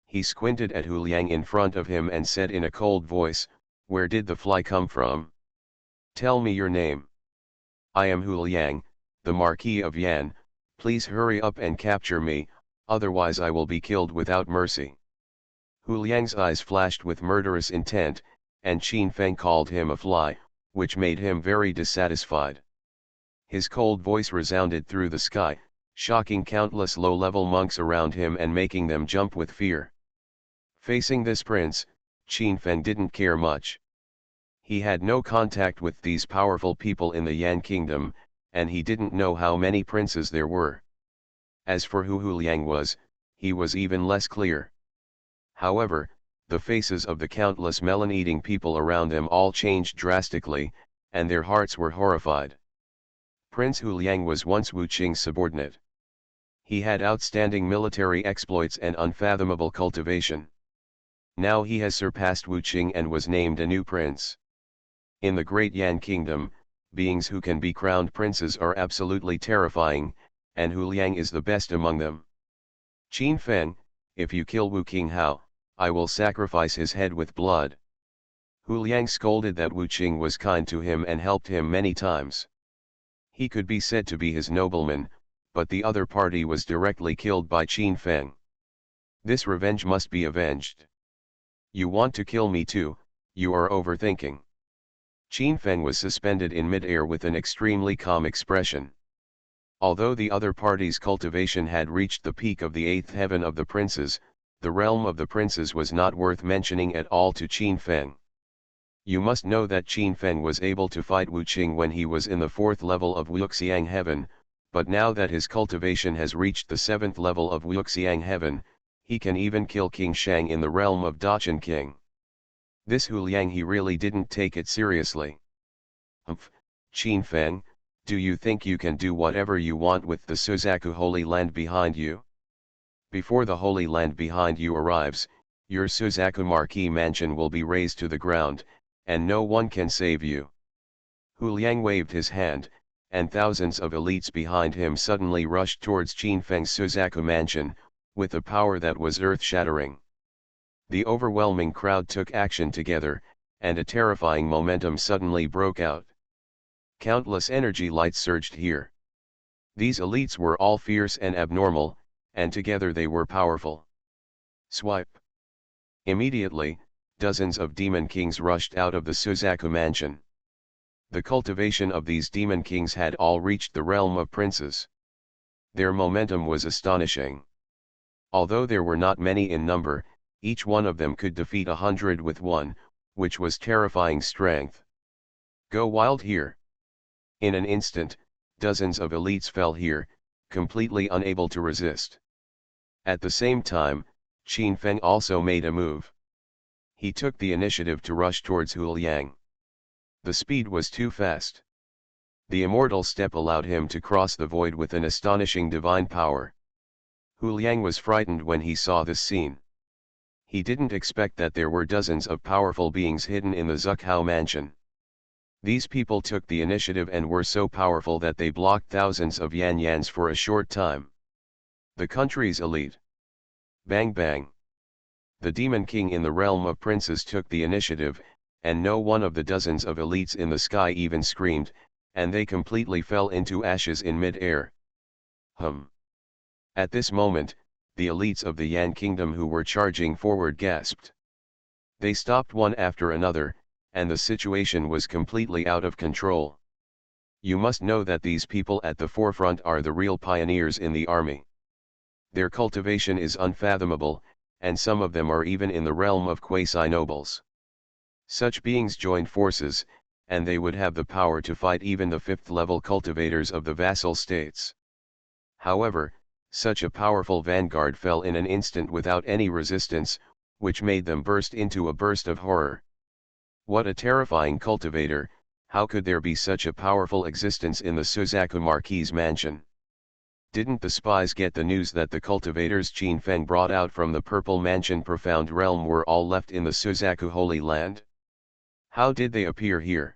He squinted at Hu Liang in front of him and said in a cold voice, "Where did the fly come from? Tell me your name." "I am Hu Liang, the Marquis of Yan. Please hurry up and capture me, otherwise I will be killed without mercy." Hu Liang's eyes flashed with murderous intent, and Qin Feng called him a fly, which made him very dissatisfied. His cold voice resounded through the sky, shocking countless low-level monks around him and making them jump with fear. Facing this prince, Qin Feng didn't care much. He had no contact with these powerful people in the Yan kingdom, and he didn't know how many princes there were. As for who Hu Liang was, he was even less clear. However, the faces of the countless melon-eating people around them all changed drastically, and their hearts were horrified. Prince Hu Liang was once Wu Qing's subordinate. He had outstanding military exploits and unfathomable cultivation. Now he has surpassed Wu Qing and was named a new prince. In the great Yan kingdom, beings who can be crowned princes are absolutely terrifying, and Hu Liang is the best among them. "Qin Feng, if you kill Wu Qinghao, I will sacrifice his head with blood." Hu Liang scolded that Wu Qing was kind to him and helped him many times. He could be said to be his nobleman, but the other party was directly killed by Qin Feng. This revenge must be avenged. "You want to kill me too, you are overthinking." Qin Feng was suspended in mid-air with an extremely calm expression. Although the other party's cultivation had reached the peak of the eighth heaven of the princes, the realm of the princes was not worth mentioning at all to Qin Feng. You must know that Qin Feng was able to fight Wu Qing when he was in the fourth level of Wuxiang heaven, but now that his cultivation has reached the seventh level of Wuxiang heaven, he can even kill King Shang in the realm of Daqin King. This Hu Liang, he really didn't take it seriously. "Humph, Qin Feng, do you think you can do whatever you want with the Suzaku Holy Land behind you? Before the Holy Land behind you arrives, your Suzaku Marquis mansion will be razed to the ground, and no one can save you." Hu Liang waved his hand, and thousands of elites behind him suddenly rushed towards Qin Feng's Suzaku mansion, with a power that was earth-shattering. The overwhelming crowd took action together, and a terrifying momentum suddenly broke out. Countless energy lights surged here. These elites were all fierce and abnormal, and together they were powerful. Swipe. Immediately, dozens of demon kings rushed out of the Suzaku mansion. The cultivation of these demon kings had all reached the realm of princes. Their momentum was astonishing. Although there were not many in number, each one of them could defeat 100 with one, which was terrifying strength. Go wild here. In an instant, dozens of elites fell here, completely unable to resist. At the same time, Qin Feng also made a move. He took the initiative to rush towards Hu Liang. The speed was too fast. The immortal step allowed him to cross the void with an astonishing divine power. Hu Liang was frightened when he saw this scene. He didn't expect that there were dozens of powerful beings hidden in the Zukhao mansion. These people took the initiative and were so powerful that they blocked thousands of Yan-Yans for a short time. The country's elite. Bang bang. The Demon King in the realm of princes took the initiative, and no one of the dozens of elites in the sky even screamed, and they completely fell into ashes in mid-air. At this moment, the elites of the Yan kingdom who were charging forward gasped. They stopped one after another, and the situation was completely out of control. You must know that these people at the forefront are the real pioneers in the army. Their cultivation is unfathomable, and some of them are even in the realm of quasi-nobles. Such beings joined forces, and they would have the power to fight even the fifth-level cultivators of the vassal states. However, such a powerful vanguard fell in an instant without any resistance, which made them burst into a burst of horror. What a terrifying cultivator! How could there be such a powerful existence in the Suzaku Marquis mansion? Didn't the spies get the news that the cultivators Qin Feng brought out from the Purple Mansion Profound Realm were all left in the Suzaku Holy Land? How did they appear here?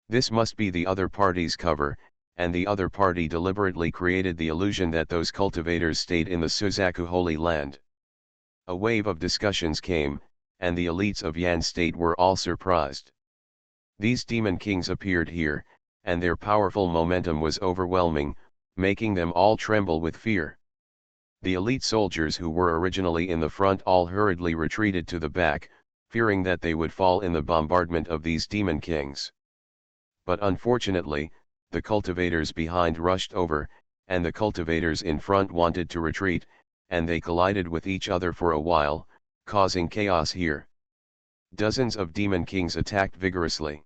This must be the other party's cover, and the other party deliberately created the illusion that those cultivators stayed in the Suzaku Holy Land. A wave of discussions came, and the elites of Yan State were all surprised. These demon kings appeared here, and their powerful momentum was overwhelming, making them all tremble with fear. The elite soldiers who were originally in the front all hurriedly retreated to the back, fearing that they would fall in the bombardment of these demon kings. But unfortunately, the cultivators behind rushed over, and the cultivators in front wanted to retreat, and they collided with each other for a while, causing chaos here. Dozens of demon kings attacked vigorously.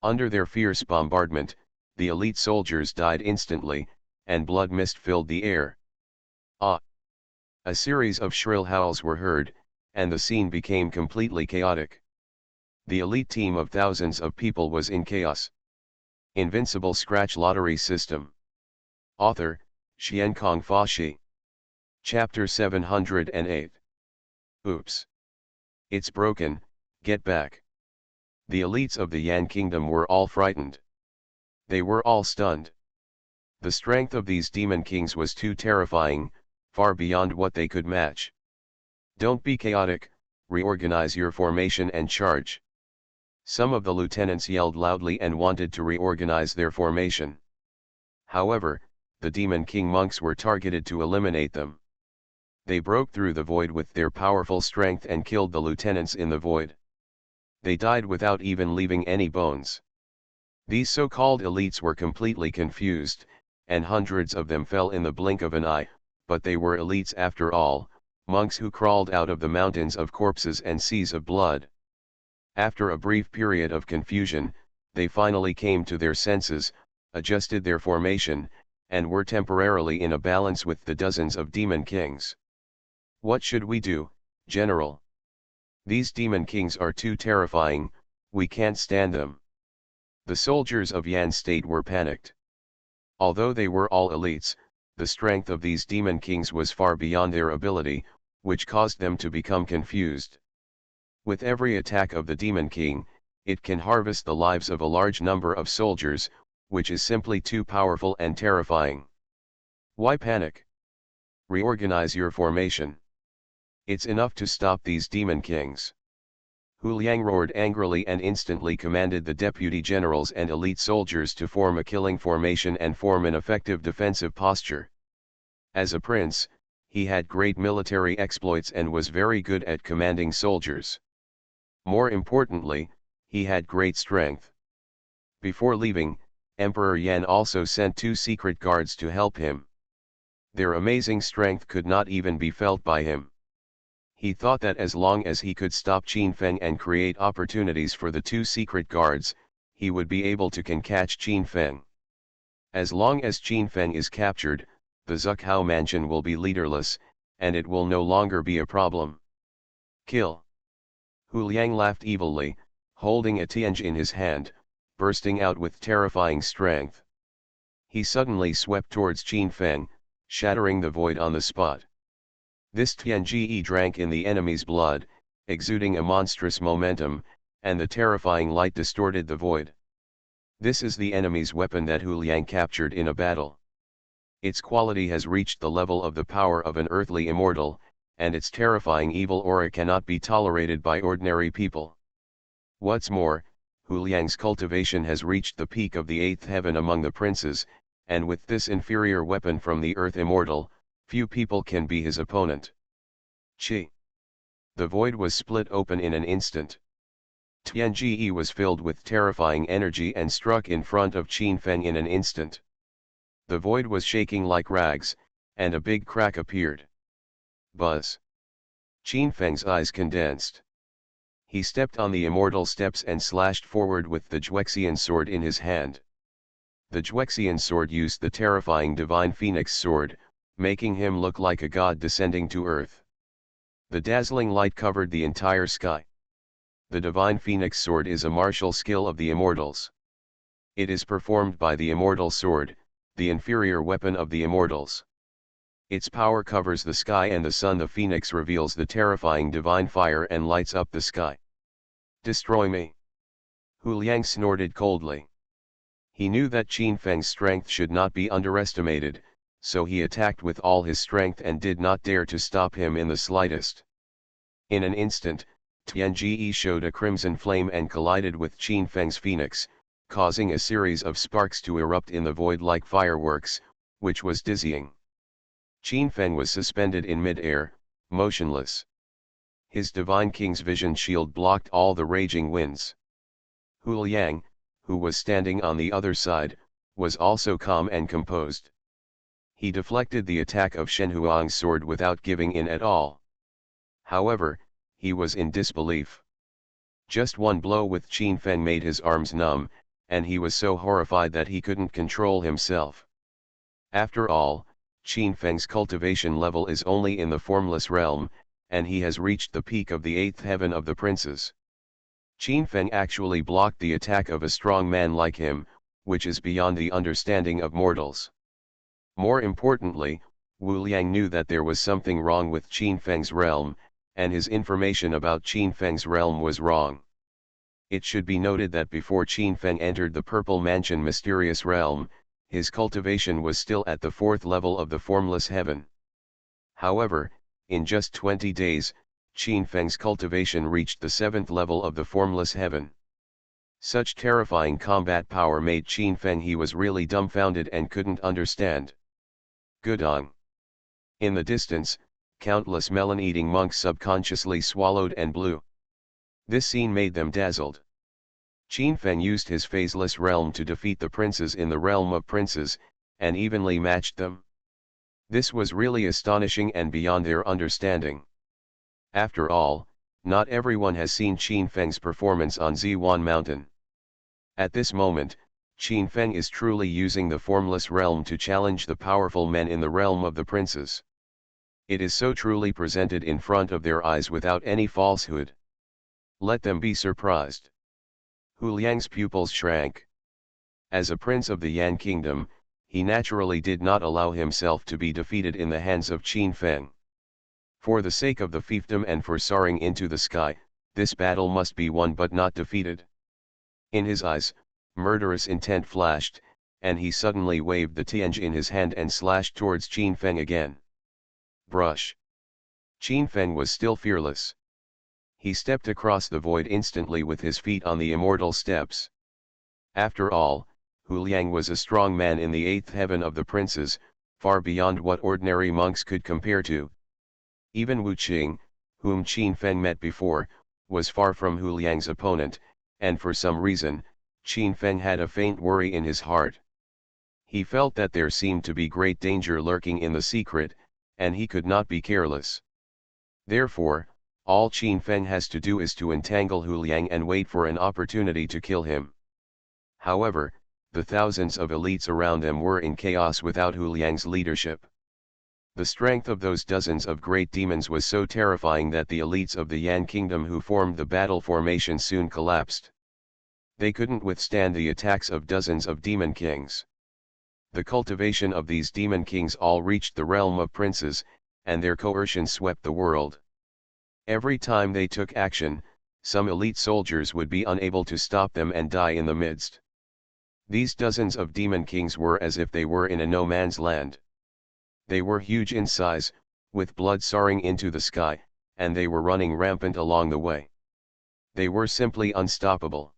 Under their fierce bombardment, the elite soldiers died instantly, and blood mist filled the air. Ah! A series of shrill howls were heard, and the scene became completely chaotic. The elite team of thousands of people was in chaos. Invincible Scratch Lottery System. Author, Xiankong Fashi. Chapter 708. Oops! It's broken, get back. The elites of the Yan Kingdom were all frightened. They were all stunned. The strength of these demon kings was too terrifying, far beyond what they could match. Don't be chaotic, reorganize your formation and charge. Some of the lieutenants yelled loudly and wanted to reorganize their formation. However, the demon king monks were targeted to eliminate them. They broke through the void with their powerful strength and killed the lieutenants in the void. They died without even leaving any bones. These so-called elites were completely confused, and hundreds of them fell in the blink of an eye, but they were elites after all, monks who crawled out of the mountains of corpses and seas of blood. After a brief period of confusion, they finally came to their senses, adjusted their formation, and were temporarily in a balance with the dozens of demon kings. What should we do, General? These demon kings are too terrifying, we can't stand them. The soldiers of Yan State were panicked. Although they were all elites, the strength of these demon kings was far beyond their ability, which caused them to become confused. With every attack of the demon king, it can harvest the lives of a large number of soldiers, which is simply too powerful and terrifying. Why panic? Reorganize your formation. It's enough to stop these demon kings. Hu Liang roared angrily and instantly commanded the deputy generals and elite soldiers to form a killing formation and form an effective defensive posture. As a prince, he had great military exploits and was very good at commanding soldiers. More importantly, he had great strength. Before leaving, Emperor Yan also sent 2 secret guards to help him. Their amazing strength could not even be felt by him. He thought that as long as he could stop Qin Feng and create opportunities for the 2 secret guards, he would be able to catch Qin Feng. As long as Qin Feng is captured, the Zukhao mansion will be leaderless, and it will no longer be a problem. Kill. Hu Liang laughed evilly, holding a tianj in his hand, bursting out with terrifying strength. He suddenly swept towards Qin Feng, shattering the void on the spot. This tianji drank in the enemy's blood, exuding a monstrous momentum, and the terrifying light distorted the void. This is the enemy's weapon that Hu Liang captured in a battle. Its quality has reached the level of the power of an earthly immortal, and its terrifying evil aura cannot be tolerated by ordinary people. What's more, Hu Liang's cultivation has reached the peak of the 8th heaven among the princes, and with this inferior weapon from the earth immortal, few people can be his opponent. Chi. The void was split open in an instant. Tianji was filled with terrifying energy and struck in front of Qin Feng in an instant. The void was shaking like rags, and a big crack appeared. Buzz. Qin Feng's eyes condensed. He stepped on the immortal steps and slashed forward with the Juexian sword in his hand. The Juexian sword used the terrifying divine phoenix sword, making him look like a god descending to earth. The dazzling light covered the entire sky. The divine phoenix sword is a martial skill of the immortals. It is performed by the immortal sword, the inferior weapon of the immortals. Its power covers the sky and the sun. The phoenix reveals the terrifying divine fire and lights up the sky. Destroy me. Hu Liang snorted coldly. He knew that Qin Feng's strength should not be underestimated, so he attacked with all his strength and did not dare to stop him in the slightest. In an instant, Tianjie showed a crimson flame and collided with Qin Feng's phoenix, causing a series of sparks to erupt in the void like fireworks, which was dizzying. Qin Feng was suspended in mid-air, motionless. His Divine King's vision shield blocked all the raging winds. Hu Liang, who was standing on the other side, was also calm and composed. He deflected the attack of Shen Huang's sword without giving in at all. However, he was in disbelief. Just one blow with Qin Feng made his arms numb, and he was so horrified that he couldn't control himself. After all, Qin Feng's cultivation level is only in the formless realm, and he has reached the peak of the 8th heaven of the princes. Qin Feng actually blocked the attack of a strong man like him, which is beyond the understanding of mortals. More importantly, Wu Liang knew that there was something wrong with Qin Feng's realm, and his information about Qin Feng's realm was wrong. It should be noted that before Qin Feng entered the Purple Mansion mysterious realm, his cultivation was still at the 4th level of the formless heaven. However, in just 20 days, Qin Feng's cultivation reached the 7th level of the formless heaven. Such terrifying combat power made Qin Feng he was really dumbfounded and couldn't understand. Gudong. In the distance, countless melon-eating monks subconsciously swallowed and blew. This scene made them dazzled. Qin Feng used his phaseless realm to defeat the princes in the realm of princes, and evenly matched them. This was really astonishing and beyond their understanding. After all, not everyone has seen Qin Feng's performance on Ziwan Mountain. At this moment, Qin Feng is truly using the formless realm to challenge the powerful men in the realm of the princes. It is so truly presented in front of their eyes without any falsehood. Let them be surprised. Hu Liang's pupils shrank. As a prince of the Yan kingdom, he naturally did not allow himself to be defeated in the hands of Qin Feng. For the sake of the fiefdom and for soaring into the sky, this battle must be won but not defeated. In his eyes, murderous intent flashed, and he suddenly waved the tianj in his hand and slashed towards Qin Feng again. Brush. Qin Feng was still fearless. He stepped across the void instantly with his feet on the immortal steps. After all, Hu Liang was a strong man in the 8th heaven of the princes, far beyond what ordinary monks could compare to. Even Wu Qing, whom Qin Feng met before, was far from Hu Liang's opponent, and for some reason, Qin Feng had a faint worry in his heart. He felt that there seemed to be great danger lurking in the secret, and he could not be careless. Therefore, all Qin Feng has to do is to entangle Hu Liang and wait for an opportunity to kill him. However, the thousands of elites around them were in chaos without Hu Liang's leadership. The strength of those dozens of great demons was so terrifying that the elites of the Yan kingdom who formed the battle formation soon collapsed. They couldn't withstand the attacks of dozens of demon kings. The cultivation of these demon kings all reached the realm of princes, and their coercion swept the world. Every time they took action, some elite soldiers would be unable to stop them and die in the midst. These dozens of demon kings were as if they were in a no man's land. They were huge in size, with blood soaring into the sky, and they were running rampant along the way. They were simply unstoppable.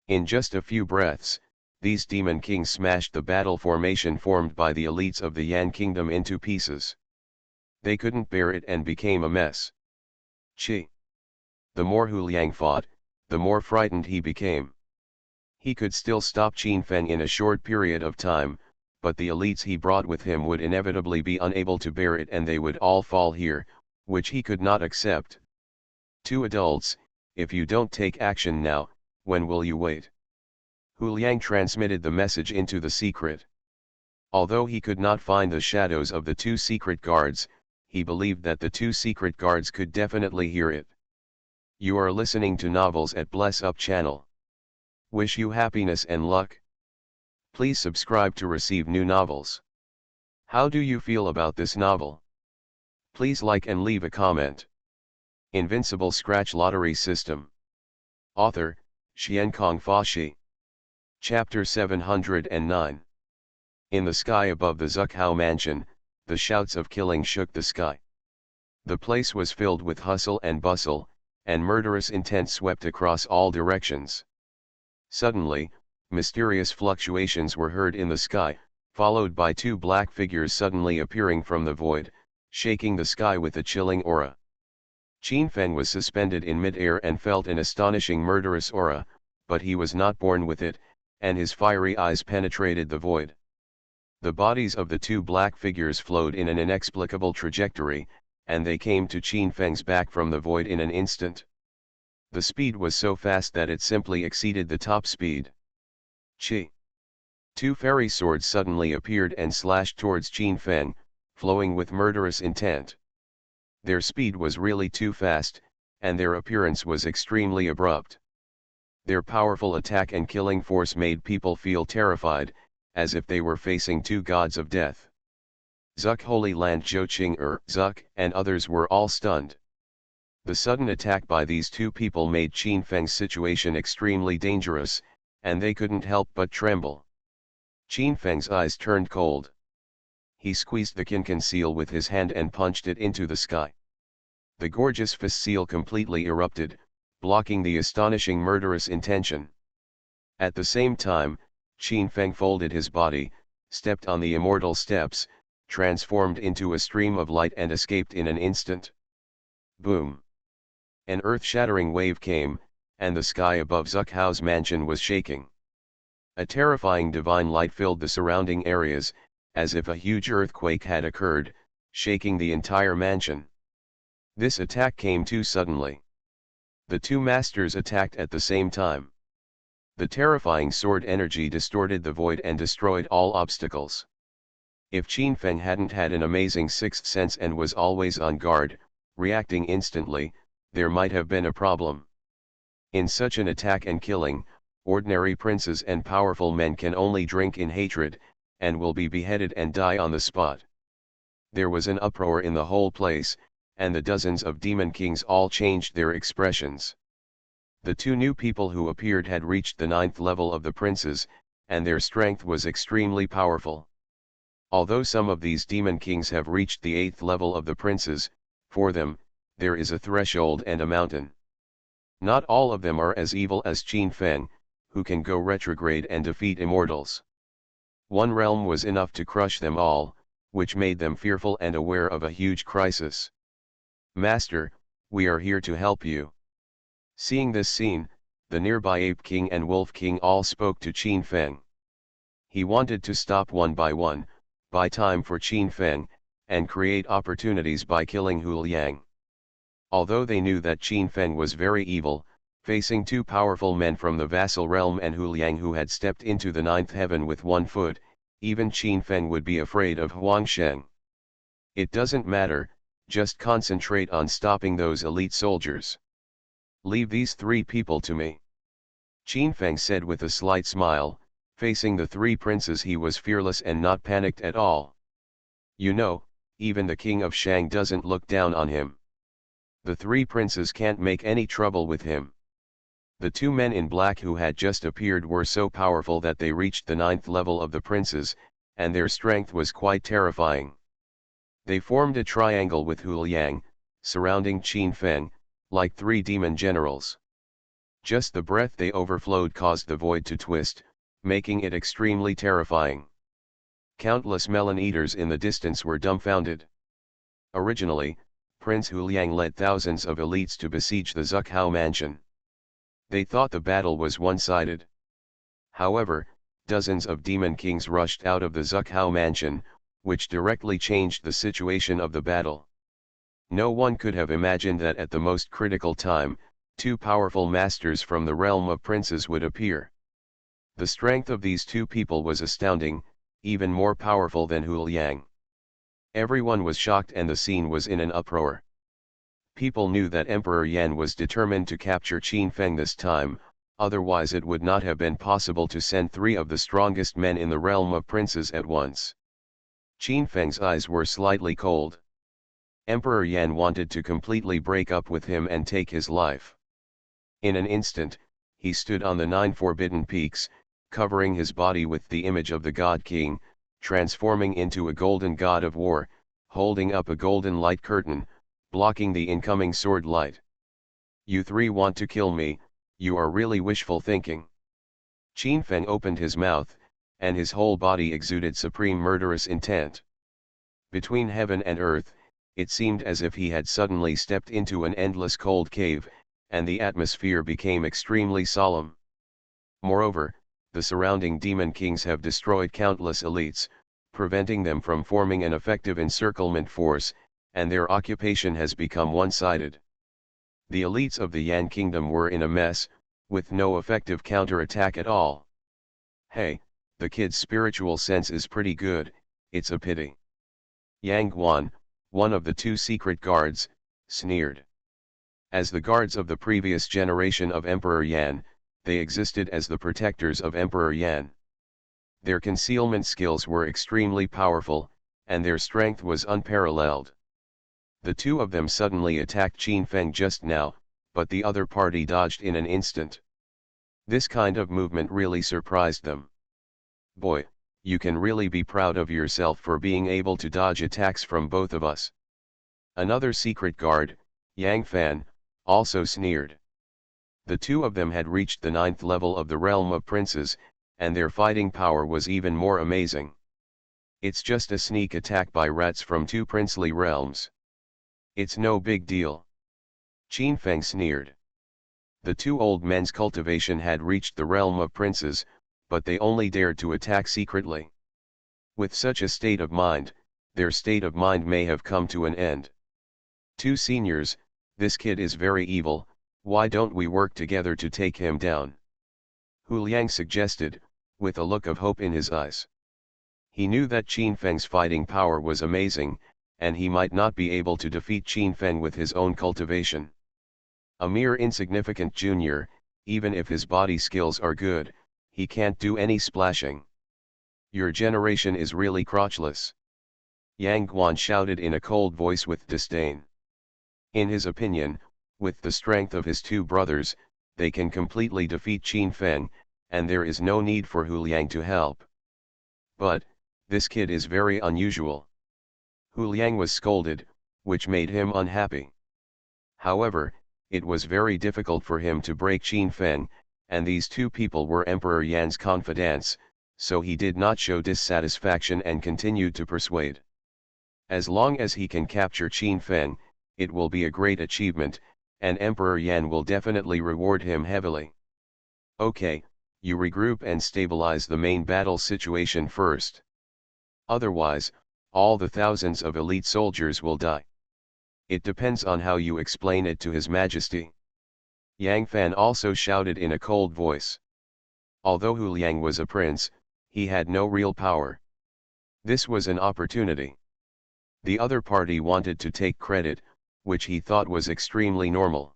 In just a few breaths, these demon kings smashed the battle formation formed by the elites of the Yan kingdom into pieces. They couldn't bear it and became a mess. Chi. The more Hu Liang fought, the more frightened he became. He could still stop Qin Feng in a short period of time, but the elites he brought with him would inevitably be unable to bear it and they would all fall here, which he could not accept. To adults, if you don't take action now, when will you wait? Hu Liang transmitted the message into the secret. Although he could not find the shadows of the 2 secret guards, he believed that the 2 secret guards could definitely hear it. You are listening to Novels at Bless Up channel. Wish you happiness and luck. Please subscribe to receive new novels. How do you feel about this novel? Please like and leave a comment. Invincible Scratch Lottery System. Author, Xiankong Fa Shi. Chapter 709. In the sky above the Zuckow mansion, the shouts of killing shook the sky. The place was filled with hustle and bustle, and murderous intent swept across all directions. Suddenly, mysterious fluctuations were heard in the sky, followed by two black figures suddenly appearing from the void, shaking the sky with a chilling aura. Qin Feng was suspended in mid-air and felt an astonishing murderous aura, but he was not born with it, and his fiery eyes penetrated the void. The bodies of the two black figures flowed in an inexplicable trajectory, and they came to Qin Feng's back from the void in an instant. The speed was so fast that it simply exceeded the top speed. Chi! Two fairy swords suddenly appeared and slashed towards Qin Feng, flowing with murderous intent. Their speed was really too fast, and their appearance was extremely abrupt. Their powerful attack and killing force made people feel terrified, as if they were facing two gods of death. Zuck Holy Land Zhou Qing Zuck and others were all stunned. The sudden attack by these two people made Qin Feng's situation extremely dangerous, and they couldn't help but tremble. Qin Feng's eyes turned cold. He squeezed the Qincan seal with his hand and punched it into the sky. The gorgeous fist seal completely erupted, blocking the astonishing murderous intention. At the same time, Qin Feng folded his body, stepped on the immortal steps, transformed into a stream of light and escaped in an instant. Boom! An earth-shattering wave came, and the sky above Zuckow's mansion was shaking. A terrifying divine light filled the surrounding areas, as if a huge earthquake had occurred, shaking the entire mansion. This attack came too suddenly. The two masters attacked at the same time. The terrifying sword energy distorted the void and destroyed all obstacles. If Qin Feng hadn't had an amazing sixth sense and was always on guard, reacting instantly, there might have been a problem. In such an attack and killing, ordinary princes and powerful men can only drink in hatred, and will be beheaded and die on the spot. There was an uproar in the whole place, and the dozens of demon kings all changed their expressions. The two new people who appeared had reached the 9th level of the princes, and their strength was extremely powerful. Although some of these demon kings have reached the 8th level of the princes, for them, there is a threshold and a mountain. Not all of them are as evil as Qin Feng, who can go retrograde and defeat immortals. One realm was enough to crush them all, which made them fearful and aware of a huge crisis. Master, we are here to help you. Seeing this scene, the nearby Ape King and Wolf King all spoke to Qin Feng. He wanted to stop one, buy time for Qin Feng, and create opportunities by killing Hu Liang. Although they knew that Qin Feng was very evil, facing two powerful men from the vassal realm and Hu Liang who had stepped into the 9th heaven with one foot, even Qin Feng would be afraid of Huang Sheng. It doesn't matter, just concentrate on stopping those elite soldiers. Leave these three people to me. Qin Feng said with a slight smile, facing the three princes he was fearless and not panicked at all. You know, even the king of Shang doesn't look down on him. The three princes can't make any trouble with him. The two men in black who had just appeared were so powerful that they reached the 9th level of the princes, and their strength was quite terrifying. They formed a triangle with Hu Liang, surrounding Qin Feng, like three demon generals. Just the breath they overflowed caused the void to twist, making it extremely terrifying. Countless melon eaters in the distance were dumbfounded. Originally, Prince Hu Liang led thousands of elites to besiege the Zuckow mansion. They thought the battle was one-sided. However, dozens of demon kings rushed out of the Zuckow mansion, which directly changed the situation of the battle. No one could have imagined that at the most critical time, two powerful masters from the realm of princes would appear. The strength of these two people was astounding, even more powerful than Hu Liang. Everyone was shocked and the scene was in an uproar. People knew that Emperor Yan was determined to capture Qin Feng this time, otherwise it would not have been possible to send three of the strongest men in the realm of princes at once. Qin Feng's eyes were slightly cold. Emperor Yan wanted to completely break up with him and take his life. In an instant, he stood on the 9 forbidden peaks, covering his body with the image of the God King, transforming into a golden god of war, holding up a golden light curtain, blocking the incoming sword light. "You three want to kill me, you are really wishful thinking." Qin Feng opened his mouth, and his whole body exuded supreme murderous intent. Between heaven and earth, it seemed as if he had suddenly stepped into an endless cold cave, and the atmosphere became extremely solemn. Moreover, the surrounding demon kings have destroyed countless elites, preventing them from forming an effective encirclement force, and their occupation has become one-sided. The elites of the Yan Kingdom were in a mess, with no effective counter-attack at all. "Hey, the kid's spiritual sense is pretty good, it's a pity." Yang Guan, one of the two secret guards, sneered. As the guards of the previous generation of Emperor Yan, they existed as the protectors of Emperor Yan. Their concealment skills were extremely powerful, and their strength was unparalleled. The two of them suddenly attacked Qin Feng just now, but the other party dodged in an instant. This kind of movement really surprised them. "Boy, you can really be proud of yourself for being able to dodge attacks from both of us." Another secret guard, Yang Fan, also sneered. The two of them had reached the 9th level of the realm of princes, and their fighting power was even more amazing. "It's just a sneak attack by rats from two princely realms. It's no big deal." Qin Feng sneered. The two old men's cultivation had reached the realm of princes, but they only dared to attack secretly. With such a state of mind, their state of mind may have come to an end. "Two seniors, this kid is very evil, why don't we work together to take him down?" Hu Liang suggested, with a look of hope in his eyes. He knew that Qin Feng's fighting power was amazing, and he might not be able to defeat Qin Feng with his own cultivation. A mere insignificant junior, even if his body skills are good, he can't do any splashing. "Your generation is really crotchless." Yang Guan shouted in a cold voice with disdain. In his opinion, with the strength of his two brothers, they can completely defeat Qin Feng, and there is no need for Hu Liang to help. "But, this kid is very unusual." Hu Liang was scolded, which made him unhappy. However, it was very difficult for him to break Qin Feng, and these two people were Emperor Yan's confidants, so he did not show dissatisfaction and continued to persuade. As long as he can capture Qin Feng, it will be a great achievement, and Emperor Yan will definitely reward him heavily. "Okay, you regroup and stabilize the main battle situation first. Otherwise, all the thousands of elite soldiers will die. It depends on how you explain it to His Majesty." Yang Fan also shouted in a cold voice. Although Hu Liang was a prince, he had no real power. This was an opportunity. The other party wanted to take credit, which he thought was extremely normal.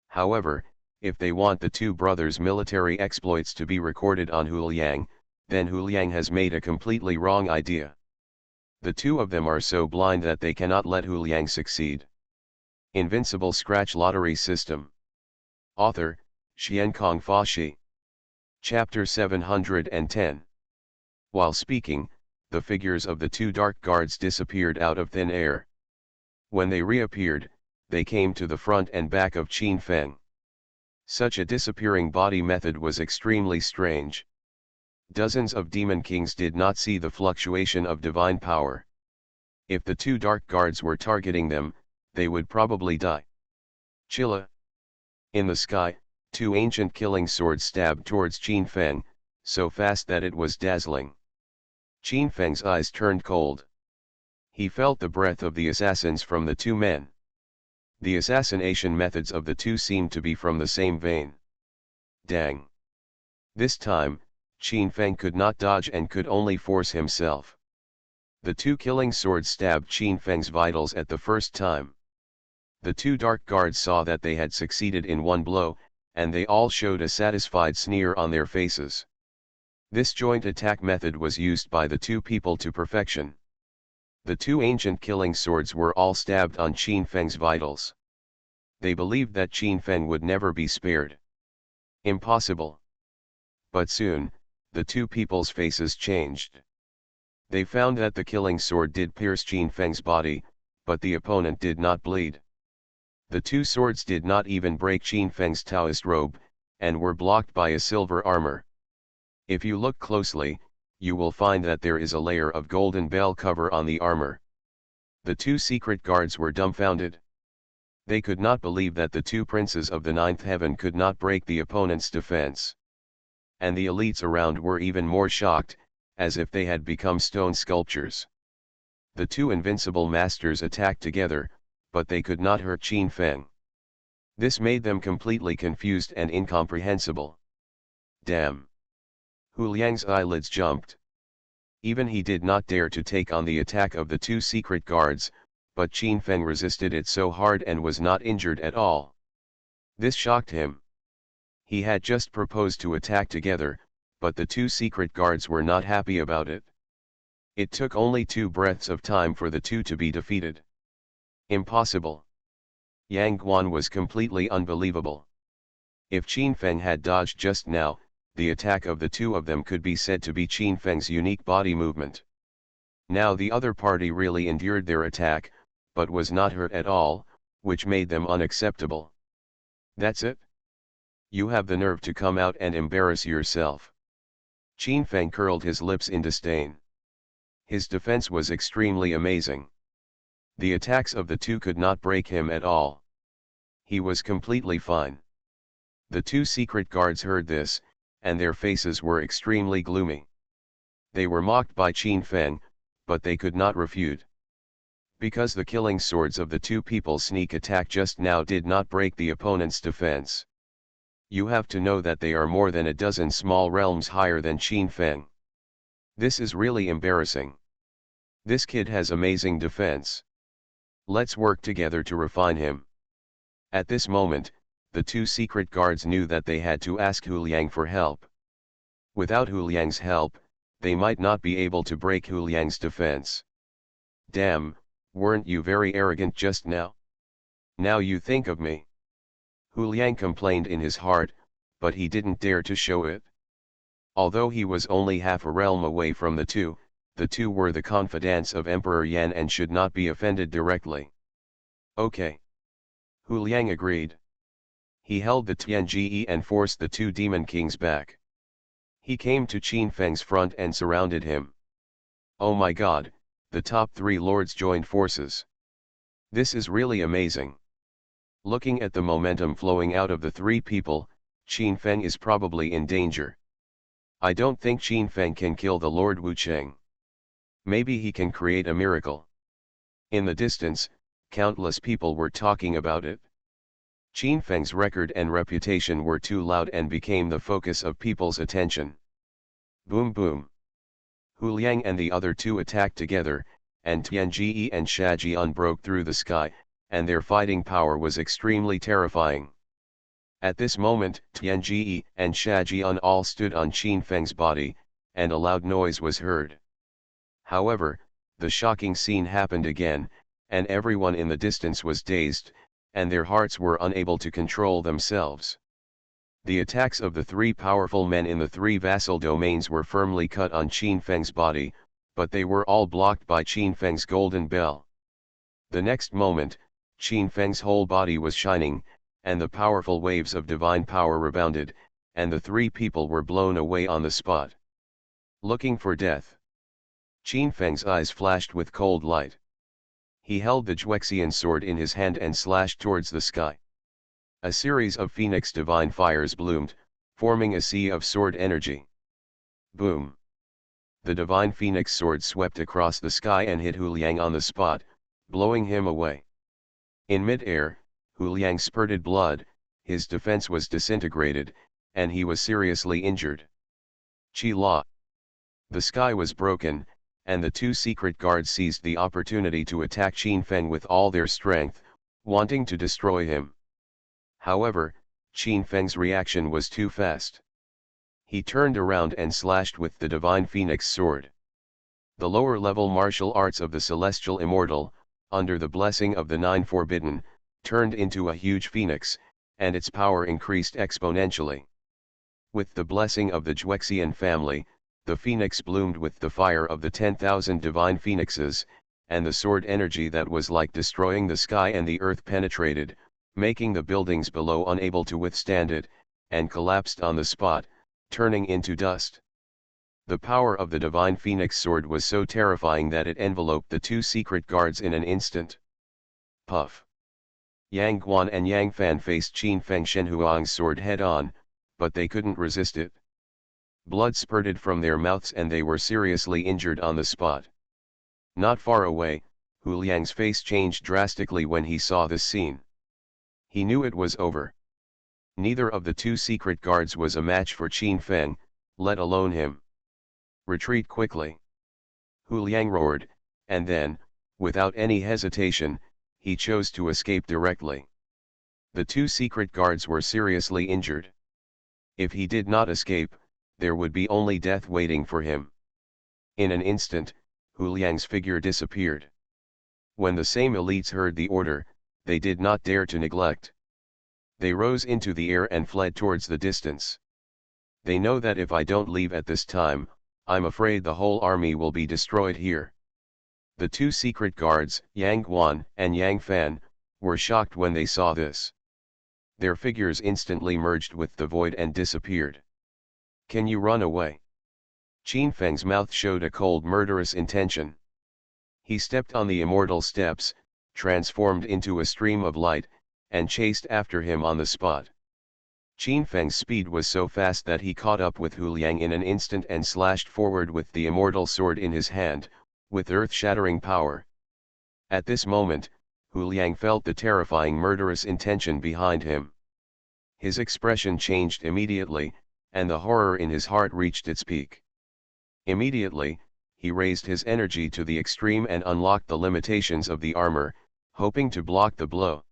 However, if they want the two brothers' military exploits to be recorded on Hu Liang, then Hu Liang has made a completely wrong idea. The two of them are so blind that they cannot let Hu Liang succeed. Invincible Scratch Lottery System. Author, Xiankong Fashi. Chapter 710. While speaking, the figures of the two dark guards disappeared out of thin air. When they reappeared, they came to the front and back of Qin Feng. Such a disappearing body method was extremely strange. Dozens of demon kings did not see the fluctuation of divine power. If the two dark guards were targeting them, they would probably die. Chilla. In the sky, two ancient killing swords stabbed towards Qin Feng, so fast that it was dazzling. Qin Feng's eyes turned cold. He felt the breath of the assassins from the two men. The assassination methods of the two seemed to be from the same vein. Dang! This time, Qin Feng could not dodge and could only force himself. The two killing swords stabbed Qin Feng's vitals at the first time. The two dark guards saw that they had succeeded in one blow, and they all showed a satisfied sneer on their faces. This joint attack method was used by the two people to perfection. The two ancient killing swords were all stabbed on Qin Feng's vitals. They believed that Qin Feng would never be spared. Impossible. But soon, the two people's faces changed. They found that the killing sword did pierce Qin Feng's body, but the opponent did not bleed. The two swords did not even break Qin Feng's Taoist robe, and were blocked by a silver armor. If you look closely, you will find that there is a layer of golden bell cover on the armor. The two secret guards were dumbfounded. They could not believe that the two princes of the ninth heaven could not break the opponent's defense. And the elites around were even more shocked, as if they had become stone sculptures. The two invincible masters attacked together, but they could not hurt Qin Feng. This made them completely confused and incomprehensible. Damn! Hu Liang's eyelids jumped. Even he did not dare to take on the attack of the two secret guards, but Qin Feng resisted it so hard and was not injured at all. This shocked him. He had just proposed to attack together, but the two secret guards were not happy about it. It took only 2 breaths of time for the two to be defeated. Impossible. Yang Guan was completely unbelievable. If Qin Feng had dodged just now, the attack of the two of them could be said to be Qin Feng's unique body movement. Now the other party really endured their attack, but was not hurt at all, which made them unacceptable. That's it? You have the nerve to come out and embarrass yourself. Qin Feng curled his lips in disdain. His defense was extremely amazing. The attacks of the two could not break him at all. He was completely fine. The two secret guards heard this, and their faces were extremely gloomy. They were mocked by Qin Feng, but they could not refute. Because the killing swords of the two people's sneak attack just now did not break the opponent's defense. You have to know that they are more than a dozen small realms higher than Qin Feng. This is really embarrassing. This kid has amazing defense. Let's work together to refine him. At this moment, the two secret guards knew that they had to ask Hu Liang for help. Without Hu Liang's help, they might not be able to break Hu Liang's defense. Damn, weren't you very arrogant just now? Now you think of me. Hu Liang complained in his heart, but he didn't dare to show it. Although he was only half a realm away from the two were the confidants of Emperor Yan and should not be offended directly. Okay. Hu Liang agreed. He held the Tianjie and forced the two demon kings back. He came to Qin Feng's front and surrounded him. Oh my god, the top 3 lords joined forces. This is really amazing. Looking at the momentum flowing out of the 3 people, Qin Feng is probably in danger. I don't think Qin Feng can kill the Lord Wucheng. Maybe he can create a miracle. In the distance, countless people were talking about it. Qin Feng's record and reputation were too loud and became the focus of people's attention. Boom boom. Hu Liang and the other two attacked together, and Tianjie and Shajian broke through the sky, and their fighting power was extremely terrifying. At this moment, Tianjie and Shajian all stood on Qin Feng's body, and a loud noise was heard. However, the shocking scene happened again, and everyone in the distance was dazed, and their hearts were unable to control themselves. The attacks of the 3 powerful men in the 3 vassal domains were firmly cut on Qin Feng's body, but they were all blocked by Qin Feng's golden bell. The next moment, Qin Feng's whole body was shining, and the powerful waves of divine power rebounded, and the 3 people were blown away on the spot. Looking for death. Qin Feng's eyes flashed with cold light. He held the Juexian sword in his hand and slashed towards the sky. A series of phoenix divine fires bloomed, forming a sea of sword energy. Boom! The divine phoenix sword swept across the sky and hit Hu Liang on the spot, blowing him away. In mid-air, Hu Liang spurted blood, his defense was disintegrated, and he was seriously injured. Qi La. The sky was broken, and the 2 secret guards seized the opportunity to attack Qin Feng with all their strength, wanting to destroy him. However, Qin Feng's reaction was too fast. He turned around and slashed with the divine phoenix sword. The lower-level martial arts of the celestial immortal, under the blessing of the 9 forbidden, turned into a huge phoenix, and its power increased exponentially. With the blessing of the Juexian family, the phoenix bloomed with the fire of the 10,000 divine phoenixes, and the sword energy that was like destroying the sky and the earth penetrated, making the buildings below unable to withstand it, and collapsed on the spot, turning into dust. The power of the divine phoenix sword was so terrifying that it enveloped the two secret guards in an instant. Puff! Yang Guan and Yang Fan faced Qin Feng Shenhuang's sword head-on, but they couldn't resist it. Blood spurted from their mouths and they were seriously injured on the spot. Not far away, Hu Liang's face changed drastically when he saw this scene. He knew it was over. Neither of the two secret guards was a match for Qin Feng, let alone him. Retreat quickly! Hu Liang roared, and then, without any hesitation, he chose to escape directly. The two secret guards were seriously injured. If he did not escape, there would be only death waiting for him. In an instant, Hu Liang's figure disappeared. When the same elites heard the order, they did not dare to neglect. They rose into the air and fled towards the distance. They know that if I don't leave at this time, I'm afraid the whole army will be destroyed here. The two secret guards, Yang Guan and Yang Fan, were shocked when they saw this. Their figures instantly merged with the void and disappeared. Can you run away? Qin Feng's mouth showed a cold murderous intention. He stepped on the immortal steps, transformed into a stream of light, and chased after him on the spot. Qin Feng's speed was so fast that he caught up with Hu Liang in an instant and slashed forward with the immortal sword in his hand, with earth-shattering power. At this moment, Hu Liang felt the terrifying murderous intention behind him. His expression changed immediately, and the horror in his heart reached its peak. Immediately, he raised his energy to the extreme and unlocked the limitations of the armor, hoping to block the blow.